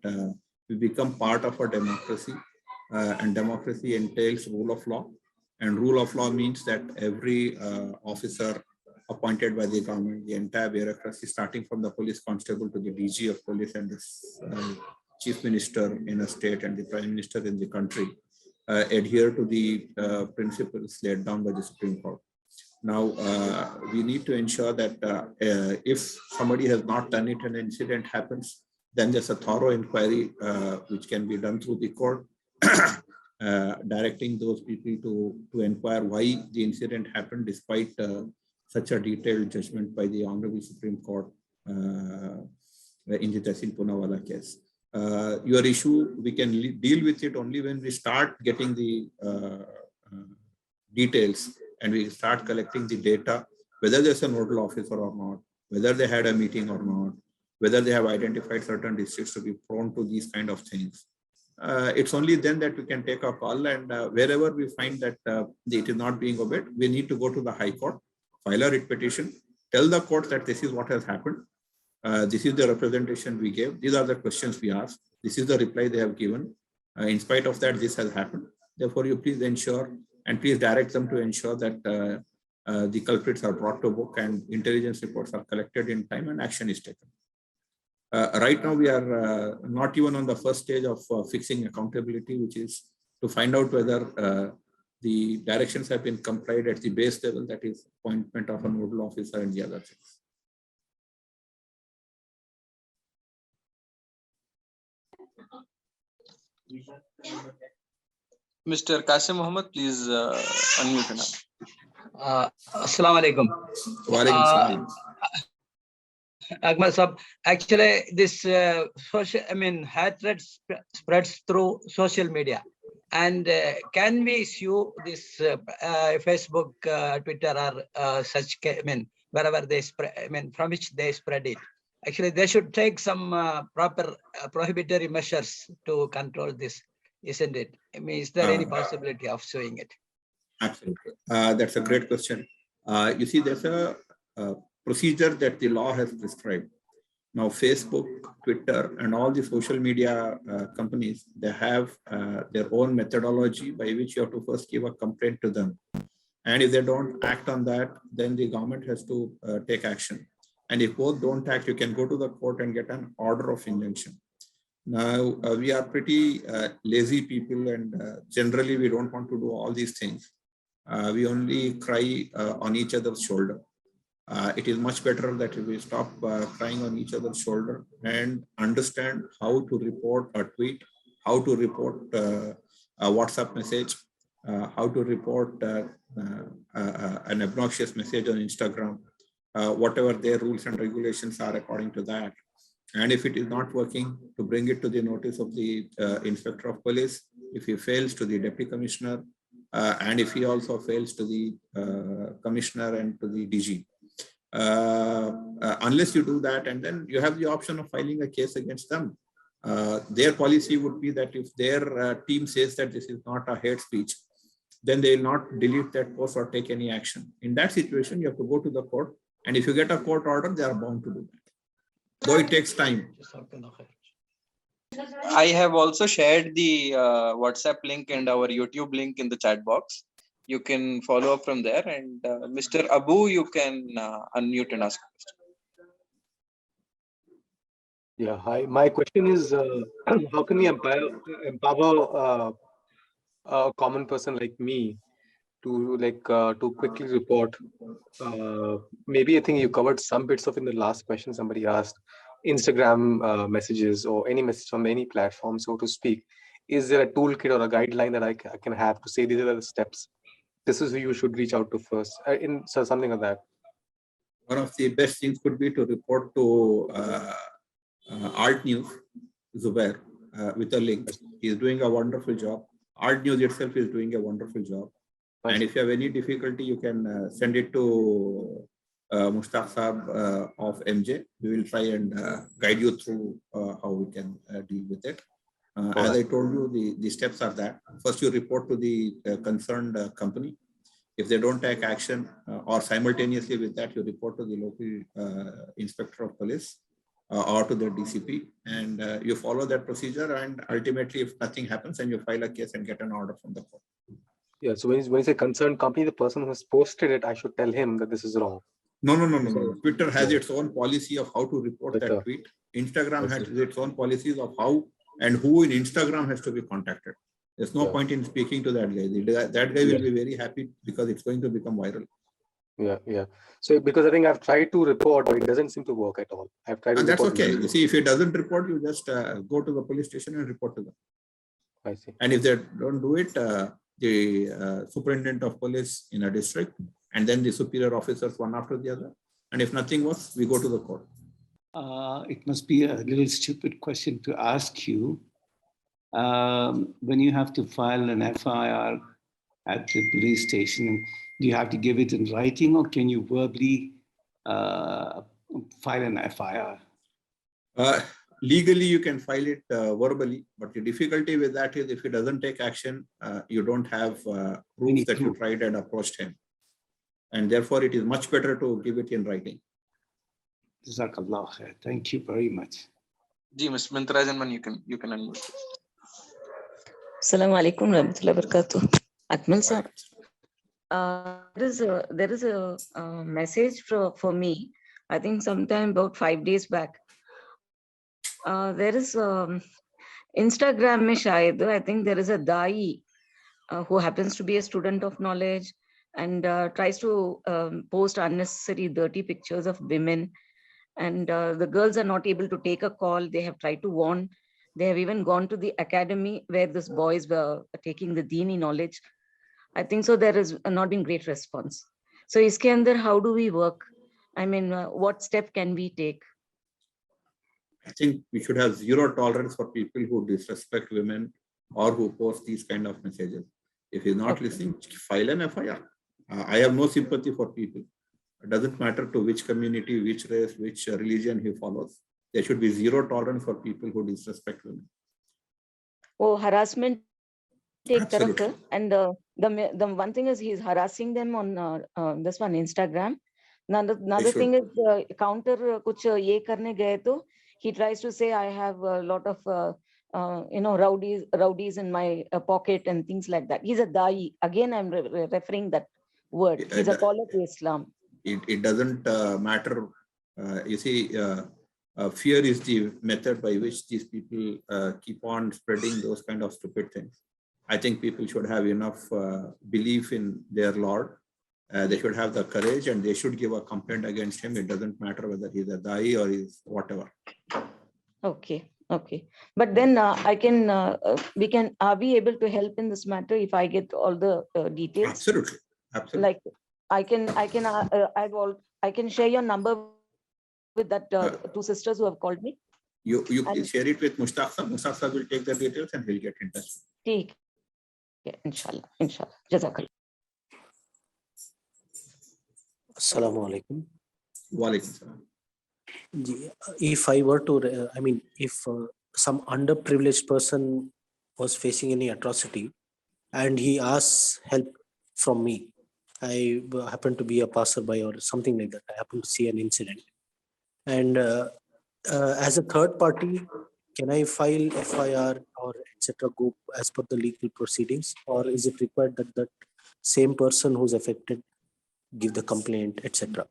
we become part of a democracy. And democracy entails rule of law. And rule of law means that every officer appointed by the government, the entire bureaucracy, starting from the police constable to the DG of police and the chief minister in a state and the prime minister in the country, adhere to the principles laid down by the Supreme Court. Now, we need to ensure that if somebody has not done it and an incident happens, then there's a thorough inquiry which can be done through the court, directing those people to inquire why the incident happened despite such a detailed judgment by the Honorable Supreme Court in the Tehsil Poonawalla case. Your issue, we can deal with it only when we start getting the details and we start collecting the data, whether there's a nodal officer or not, whether they had a meeting or not, whether they have identified certain districts to be prone to these kind of things. It's only then that we can take a call, and wherever we find that it is not being obeyed, we need to go to the High Court, file a writ petition, tell the court that this is what has happened. This is the representation we gave. These are the questions we asked. This is the reply they have given. In spite of that, this has happened. Therefore, you please ensure and please direct them to ensure that the culprits are brought to book and intelligence reports are collected in time and action is taken. Right now, we are not even on the first stage of fixing accountability, which is to find out whether the directions have been complied at the base level, that is appointment of a nodal officer and the other things. Mr. Qasim Muhammad, please unmute now. Assalamu alaikum. Wa alaikum salam. Akmal Sab, actually this hatred spreads through social media, and can we sue this Facebook, Twitter, or such? Wherever they spread, from which they spread it. Actually, they should take some proper prohibitory measures to control this, isn't it? I mean, is there any possibility of suing it? Absolutely. That's a great question. You see, there's a procedure that the law has prescribed. Now, Facebook, Twitter, and all the social media companies, they have their own methodology by which you have to first give a complaint to them. And if they don't act on that, then the government has to take action. And if both don't act, you can go to the court and get an order of injunction. Now, we are pretty lazy people, and generally we don't want to do all these things. We only cry on each other's shoulder. It is much better that we stop crying on each other's shoulder and understand how to report a tweet, how to report a WhatsApp message, how to report an obnoxious message on Instagram, whatever their rules and regulations are according to that. And if it is not working, to bring it to the notice of the inspector of police. If he fails, to the deputy commissioner, and if he also fails, to the commissioner and to the DG. Unless you do that, and then you have the option of filing a case against them. Their policy would be that if their team says that this is not a hate speech, then they will not delete that post or take any action. In that situation, you have to go to the court, and if you get a court order, they are bound to do that. Though it takes time. I have also shared the WhatsApp link and our YouTube link in the chat box. You can follow up from there, and Mr. Abu, you can unmute and ask a question. Yeah, hi. My question is, how can we empower a common person like me to quickly report? Maybe I think you covered some bits of in the last question somebody asked, Instagram messages or any message on any platform, so to speak. Is there a toolkit or a guideline that I can have to say these are the steps? This is who you should reach out to first, so something like that. One of the best things could be to report to Alt News, Zubair, with a link. He is doing a wonderful job. Alt News itself is doing a wonderful job. Nice. And if you have any difficulty, you can send it to Mushtaq Saab of MJ. We will try and guide you through how we can deal with it. As I told you, the steps are that. First, you report to the concerned company. If they don't take action, or simultaneously with that, you report to the local inspector of police or to the DCP, and you follow that procedure. And ultimately, if nothing happens, then you file a case and get an order from the court. Yeah. So when you say concerned company, the person who has posted it, I should tell him that this is wrong. No. Twitter has its own policy of how to report that tweet. Instagram has its own policies of how and who in Instagram has to be contacted. There's no point in speaking to that guy. That guy will be very happy because it's going to become viral. Yeah. So because I think I've tried to report, but it doesn't seem to work at all. I've tried to. And that's okay. You see, if it doesn't report, you just go to the police station and report to them. I see. And if they don't do it, the superintendent of police in a district, and then the superior officers one after the other. And if nothing works, we go to the court. It must be a little stupid question to ask you. When you have to file an FIR at the police station, do you have to give it in writing, or can you verbally file an FIR? Legally, you can file it verbally, but the difficulty with that is if he doesn't take action, you don't have proof that you tried and approached him. And therefore, it is much better to give it in writing. Jazakallah khair. Thank you very much. Ji, Mr. Mintarajan, you can unmute. Assalamu alaikum warahmatullahi wabarakatuh. Akmal sir, there is a message for me. I think sometime about 5 days back. There is Instagram mein shayad, I think there is a Dai who happens to be a student of knowledge and tries to post unnecessary dirty pictures of women. And the girls are not able to take a call. They have tried to warn. They have even gone to the academy where these boys were taking the Deeni knowledge. I think so there has not been great response. So iske andar, how do we work? I mean, what step can we take? I think we should have zero tolerance for people who disrespect women or who post these kind of messages. If he's not listening, file an FIR. I have no sympathy for people. It doesn't matter to which community, which race, which religion he follows. There should be zero tolerance for people who disrespect women. Oh, harassment take taraf, and the one thing is he's harassing them on this one Instagram. Another thing is counter kuch ye karne gaye to he tries to say I have a lot of rowdies in my pocket and things like that. He's a da'i. Again, I'm referring that word. He's a caller to Islam. It doesn't matter. You see, fear is the method by which these people keep on spreading those kind of stupid things. I think people should have enough belief in their Lord. They should have the courage and they should give a complaint against him. It doesn't matter whether he's a da'i or he's whatever. Okay. But then are we able to help in this matter if I get all the details? Absolutely. Like I can share your number with that two sisters who have called me. You please share it with Mushtaq sir. Mushtaq sir will take the details and he'll get in touch. Theek. Yeah, inshallah. Jazakallah. Assalamu alaikum. Wa alaikum salam. If I were to, if some underprivileged person was facing any atrocity and he asks help from me, I happen to be a passerby or something like that. I happen to see an incident. And as a third party, can I file FIR or etc. go as per the legal proceedings? Or is it required that that same person who's affected give the complaint, etc.?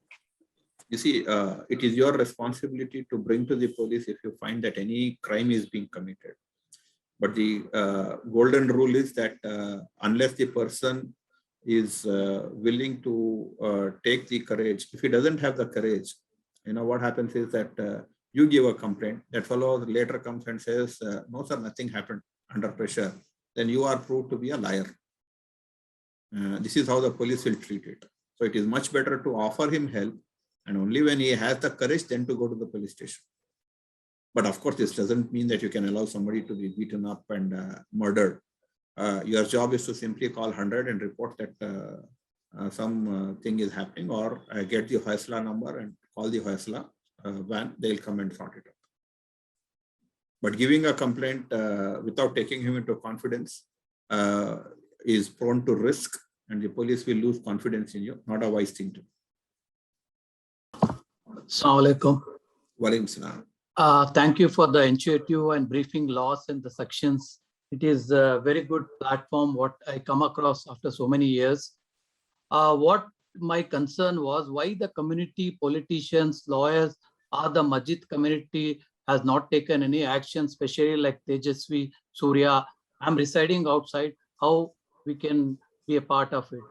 You see, it is your responsibility to bring to the police if you find that any crime is being committed. But the golden rule is that unless the person is willing to take the courage, if he doesn't have the courage, what happens is that you give a complaint, that fellow later comes and says, no sir, nothing happened under pressure. Then you are proved to be a liar. This is how the police will treat it. So it is much better to offer him help. And only when he has the courage, then to go to the police station. But of course, this doesn't mean that you can allow somebody to be beaten up and murdered. Your job is to simply call 100 and report that something is happening, or get the Hoysala number and call the Hoysala van. They'll come and sort it out. But giving a complaint without taking him into confidence is prone to risk, and the police will lose confidence in you. Not a wise thing to do. Assalamu alaikum. Wa alaikum salam. Thank you for the initiative and briefing laws and the sections. It is a very good platform, what I come across after so many years. What my concern was, why the community, politicians, lawyers, or the Masjid community has not taken any action, especially like Tejasvi, Surya. I'm residing outside. How we can be a part of it?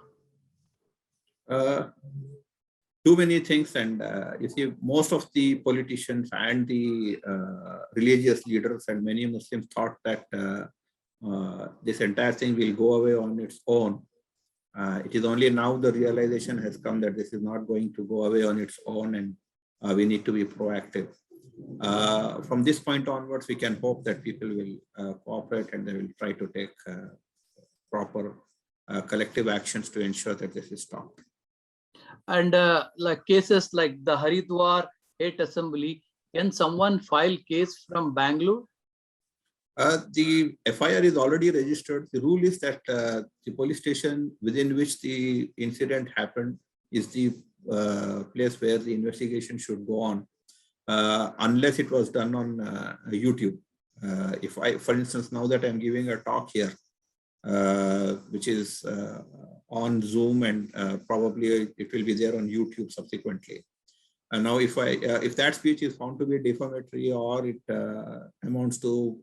Too many things, and you see, most of the politicians and the religious leaders and many Muslims thought that this entire thing will go away on its own. It is only now the realization has come that this is not going to go away on its own, and we need to be proactive. From this point onwards, we can hope that people will cooperate and they will try to take proper collective actions to ensure that this is stopped. And like cases like the Haridwar hate assembly, can someone file case from Bangalore? The FIR is already registered. The rule is that the police station within which the incident happened is the place where the investigation should go on, unless it was done on YouTube. If I, for instance, now that I'm giving a talk here, which is on Zoom, and probably it will be there on YouTube subsequently. And now if that speech is found to be defamatory, or it amounts to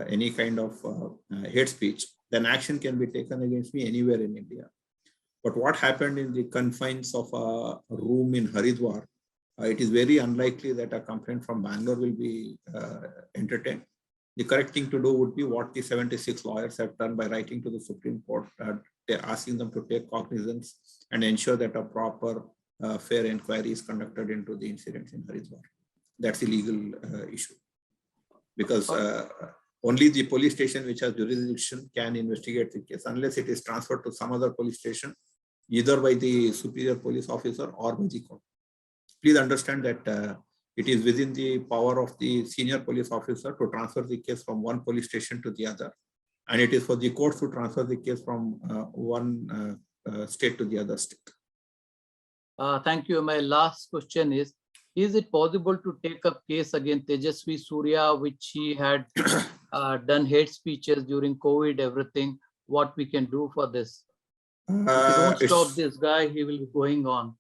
any kind of hate speech, then action can be taken against me anywhere in India. But what happened in the confines of a room in Haridwar, it is very unlikely that a complaint from Bangalore will be entertained. The correct thing to do would be what the 76 lawyers have done by writing to the Supreme Court, they're asking them to take cognizance and ensure that a proper fair inquiry is conducted into the incidents in Haridwar. That's the legal issue. Because only the police station which has jurisdiction can investigate the case, unless it is transferred to some other police station, either by the superior police officer or by the court. Please understand that it is within the power of the senior police officer to transfer the case from one police station to the other. And it is for the courts to transfer the case from one state to the other state. Thank you. My last question is it possible to take up case against Tejasvi Surya, which he had done hate speeches during COVID, everything? What we can do for this? If you don't stop this guy, he will be going on.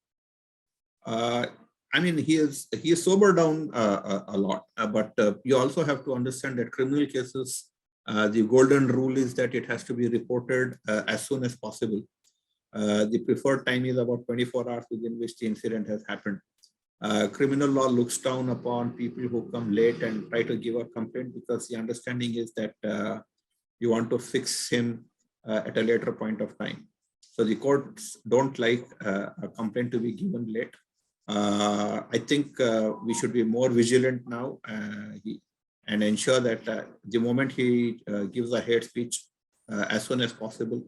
I mean, he is sobered down a lot, but you also have to understand that criminal cases, the golden rule is that it has to be reported as soon as possible. The preferred time is about 24 hours within which the incident has happened. Criminal law looks down upon people who come late and try to give a complaint, because the understanding is that you want to fix him at a later point of time. So the courts don't like a complaint to be given late. I think we should be more vigilant now and ensure that the moment he gives a hate speech, as soon as possible,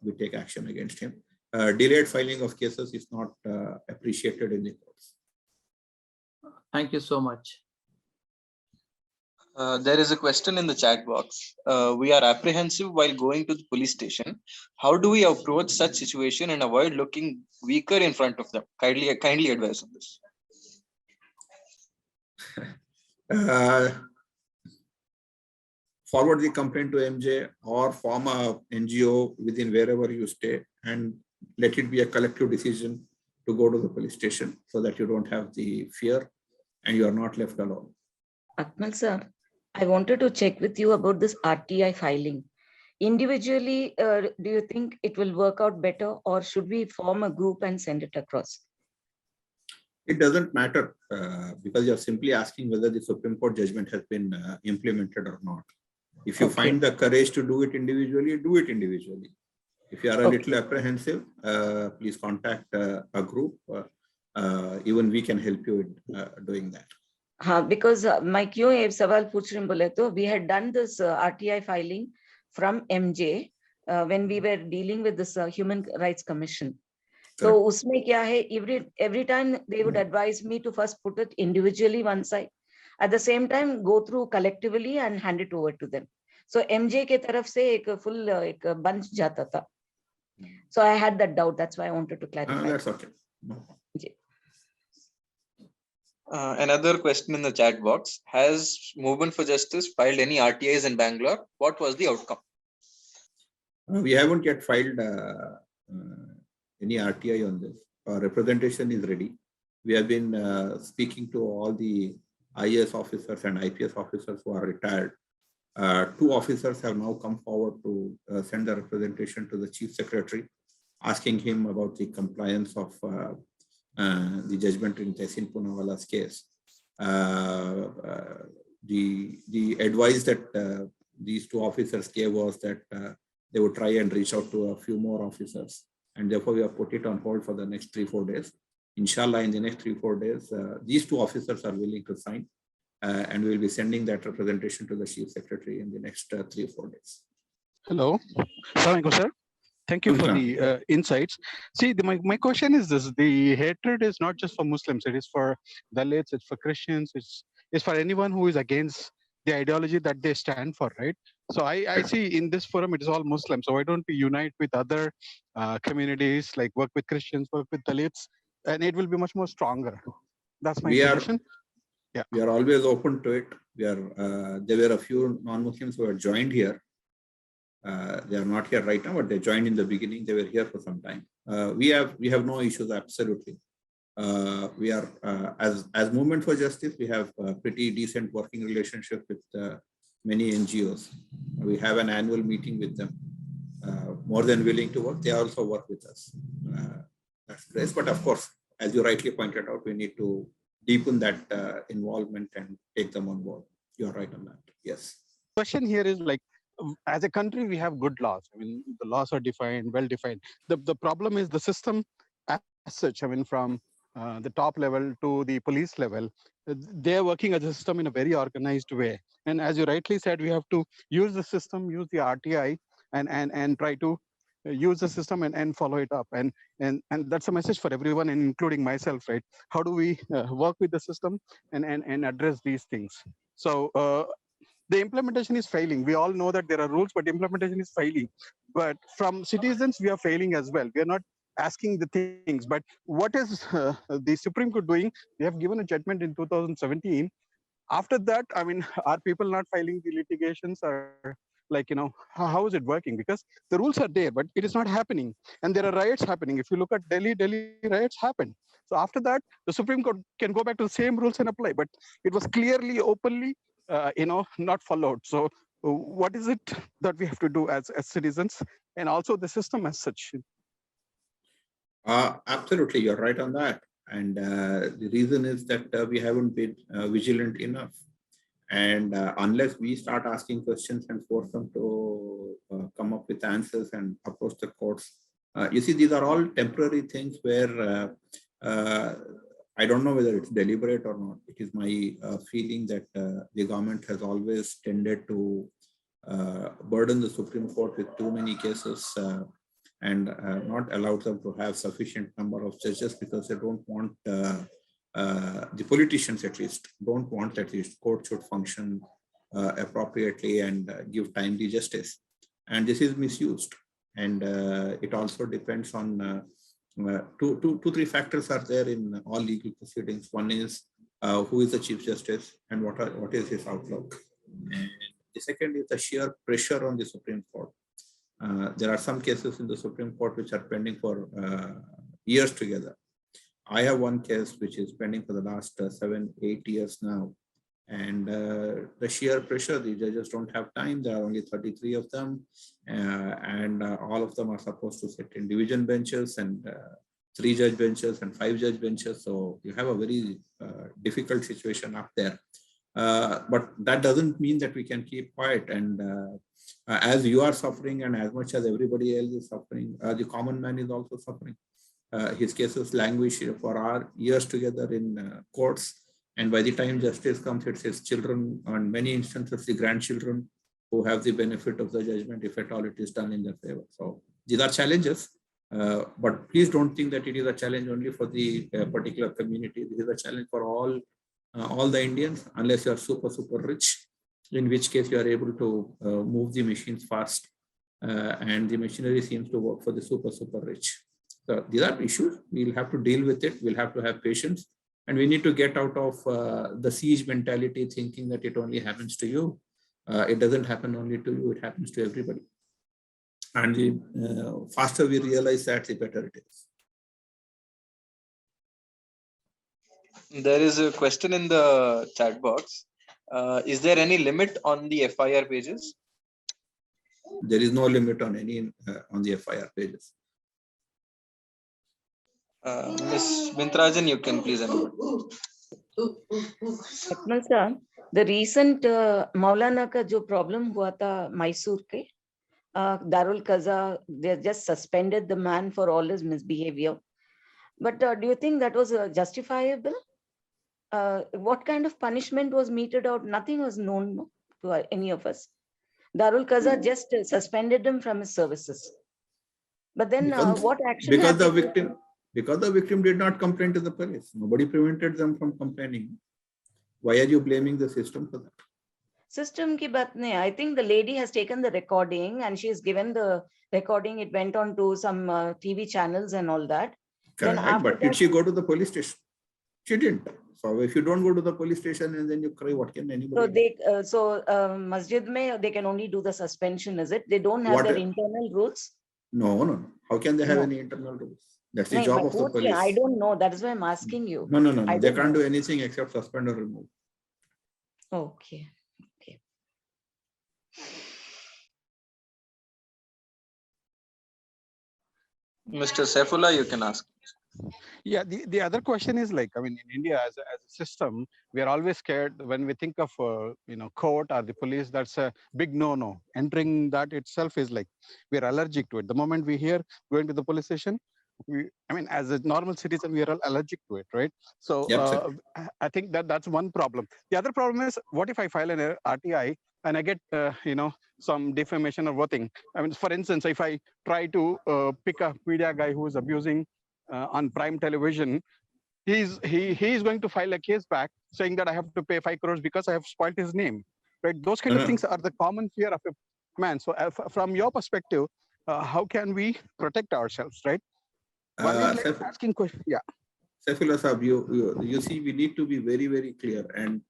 we take action against him. Delayed filing of cases is not appreciated in the courts. Thank you so much. There is a question in the chat box. We are apprehensive while going to the police station. How do we approach such situation and avoid looking weaker in front of them? Kindly advise on this. Forward the complaint to MJ or form a NGO within wherever you stay, and let it be a collective decision to go to the police station, so that you don't have the fear and you are not left alone. Akmal sir, I wanted to check with you about this RTI filing. Individually, do you think it will work out better, or should we form a group and send it across? It doesn't matter, because you're simply asking whether the Supreme Court judgment has been implemented or not. If you find the courage to do it individually, do it individually. If you are a little apprehensive, please contact a group. Even we can help you in doing that. Because my क्यों ये सवाल पूछ रही हूँ बोले तो we had done this RTI filing from MJ when we were dealing with this Human Rights Commission. So उसमें क्या है, every time they would advise me to first put it individually one side, at the same time go through collectively and hand it over to them. So MJ के तरफ से एक full एक bunch जाता था. So I had that doubt. That's why I wanted to clarify. That's okay. Another question in the chat box. Has Movement for Justice filed any RTIs in Bangalore? What was the outcome? We haven't yet filed any RTI on this. Our representation is ready. We have been speaking to all the IAS officers and IPS officers who are retired. 2 officers have now come forward to send the representation to the Chief Secretary, asking him about the compliance of the judgment in Tehsin Poonawala's case. The advice that these 2 officers gave was that they would try and reach out to a few more officers, and therefore we have put it on hold for the next 3-4 days. Inshallah, in the next 3-4 days, these 2 officers are willing to sign, and we will be sending that representation to the Chief Secretary in the next 3-4 days. Hello, Assalamualaikum, sir. Thank you for the insights. See, my question is this: the hatred is not just for Muslims; it is for Dalits, it's for Christians, it's for anyone who is against the ideology that they stand for, right? So I see in this forum it is all Muslims. So why don't we unite with other communities, like work with Christians, work with Dalits, and it will be much more stronger. That's my suggestion. Yeah, we are always open to it. We are. There were a few non-Muslims who had joined here. They are not here right now, but they joined in the beginning. They were here for some time. We have no issues, absolutely. We are as Movement for Justice, we have a pretty decent working relationship with many NGOs. We have an annual meeting with them. More than willing to work, they also work with us. That's great. But of course, as you rightly pointed out, we need to deepen that involvement and take them on board. You're right on that. Yes. Question here is like, as a country, we have good laws. I mean, the laws are defined, well defined. The problem is the system as such. I mean, from the top level to the police level, they're working as a system in a very organized way. And as you rightly said, we have to use the system, use the RTI, and try to use the system and follow it up. And that's a message for everyone, including myself, right? How do we work with the system and address these things? So the implementation is failing. We all know that there are rules, but implementation is failing. But from citizens, we are failing as well. We are not asking the things. But what is the Supreme Court doing? They have given a judgment in 2017. After that, I mean, are people not filing the litigations, or like, how is it working? Because the rules are there, but it is not happening. And there are riots happening. If you look at Delhi riots happened. So after that, the Supreme Court can go back to the same rules and apply, but it was clearly, openly, not followed. So what is it that we have to do as citizens, and also the system as such? Absolutely, you're right on that. And the reason is that we haven't been vigilant enough. And unless we start asking questions and force them to come up with answers and approach the courts, you see, these are all temporary things where I don't know whether it's deliberate or not. It is my feeling that the government has always tended to burden the Supreme Court with too many cases and not allowed them to have sufficient number of judges, because they don't want the politicians, at least, don't want at least court should function appropriately and give timely justice. And this is misused. And it also depends on two, three factors are there in all legal proceedings. One is who is the Chief Justice and what is his outlook. And the second is the sheer pressure on the Supreme Court. There are some cases in the Supreme Court which are pending for years together. I have one case which is pending for the last 7-8 years now. And the sheer pressure, the judges don't have time. There are only 33 of them. And all of them are supposed to sit in division benches and 3-judge benches and 5-judge benches. So you have a very difficult situation up there. But that doesn't mean that we can keep quiet. And as you are suffering and as much as everybody else is suffering, the common man is also suffering. His cases languish for our years together in courts. And by the time justice comes, it's his children, and many instances, the grandchildren who have the benefit of the judgment, if at all it is done in their favor. So these are challenges, but please don't think that it is a challenge only for the particular community. This is a challenge for all the Indians, unless you are super, super rich, in which case you are able to move the machines fast. And the machinery seems to work for the super, super rich. So these are issues. We'll have to deal with it. We'll have to have patience. And we need to get out of the siege mentality, thinking that it only happens to you. It doesn't happen only to you. It happens to everybody. And the faster we realize that, the better it is. There is a question in the chat box. Is there any limit on the FIR pages? There is no limit on any on the FIR pages. Ms. Mintrajan, you can please unmute. Atmal sir, the recent Maulana ka jo problem hua tha Mysore ke, Darul Qaza, they just suspended the man for all his misbehavior. But do you think that was justifiable? What kind of punishment was meted out? Nothing was known to any of us. Darul Qaza just suspended him from his services. But then what action? Because the victim did not complain to the police. Nobody prevented them from complaining. Why are you blaming the system for that? System ki baat nahi. I think the lady has taken the recording and she has given the recording. It went on to some TV channels and all that. Correct. But did she go to the police station? She didn't. So if you don't go to the police station and then you cry, what can anybody do? So masjid mein they can only do the suspension, is it? They don't have their internal rules? No. How can they have any internal rules? That's the job of the police. I don't know. That is why I'm asking you. No. They can't do anything except suspend or remove. Okay. Mr. Saifullah, you can ask. Yeah, the other question is like, I mean, in India as a system, we are always scared when we think of, court or the police. That's a big no-no. Entering that itself is like, we're allergic to it. The moment we hear going to the police station, as a normal citizen, we are all allergic to it, right? So I think that's one problem. The other problem is, what if I file an RTI and I get, some defamation or voting? I mean, for instance, if I try to pick a media guy who is abusing on prime television, he's going to file a case back saying that I have to pay 5 crores because I have spoiled his name, right? Those kind of things are the common fear of a man. So from your perspective, how can we protect ourselves, right? One is like Saif- asking question. Yeah. Saifullah Sahab, you see, we need to be very, very clear. And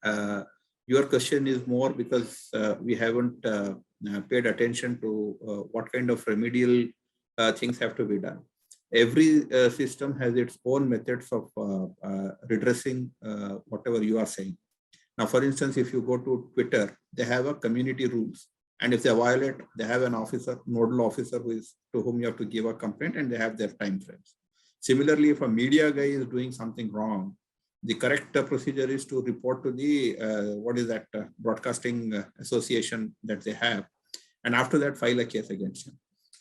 your question is more because we haven't paid attention to what kind of remedial things have to be done. Every system has its own methods of redressing whatever you are saying. Now, for instance, if you go to Twitter, they have a community rules. And if they violate, they have an officer, nodal officer, to whom you have to give a complaint, and they have their time frames. Similarly, if a media guy is doing something wrong, the correct procedure is to report to the, broadcasting association that they have. And after that, file a case against him.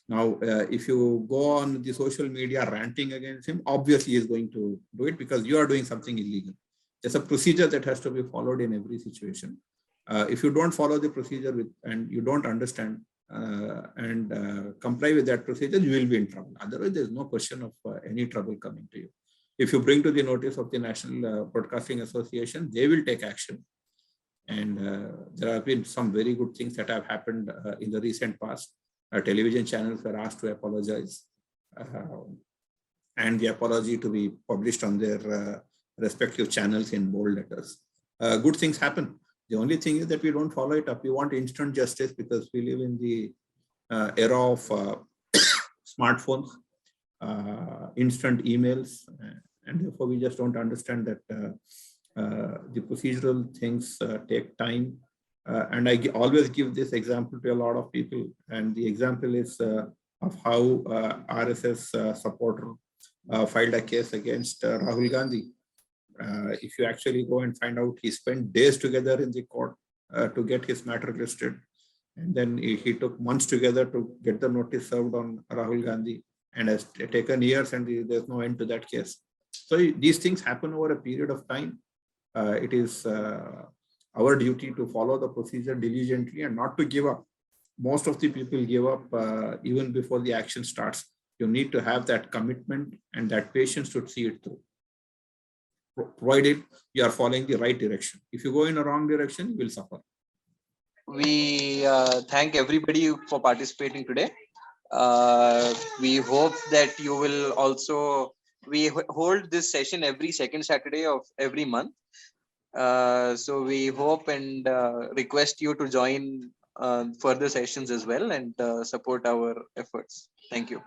Now, if you go on the social media ranting against him, obviously he is going to do it because you are doing something illegal. There's a procedure that has to be followed in every situation. If you don't follow the procedure and you don't understand and comply with that procedure, you will be in trouble. Otherwise, there's no question of any trouble coming to you. If you bring to the notice of the National Broadcasting Association, they will take action. And there have been some very good things that have happened in the recent past. Television channels were asked to apologize and the apology to be published on their respective channels in bold letters. Good things happen. The only thing is that we don't follow it up. We want instant justice because we live in the era of smartphones, instant emails, and therefore we just don't understand that the procedural things take time. And I always give this example to a lot of people. And the example is of how RSS supporter filed a case against Rahul Gandhi. If you actually go and find out, he spent days together in the court to get his matter listed. And then he took months together to get the notice served on Rahul Gandhi, and has taken years, and there's no end to that case. So these things happen over a period of time. It is our duty to follow the procedure diligently and not to give up. Most of the people give up even before the action starts. You need to have that commitment and that patience to see it through, provided you are following the right direction. If you go in a wrong direction, you will suffer. We thank everybody for participating today. We hope that you will also, we hold this session every second Saturday of every month. So we hope and request you to join further sessions as well and support our efforts. Thank you.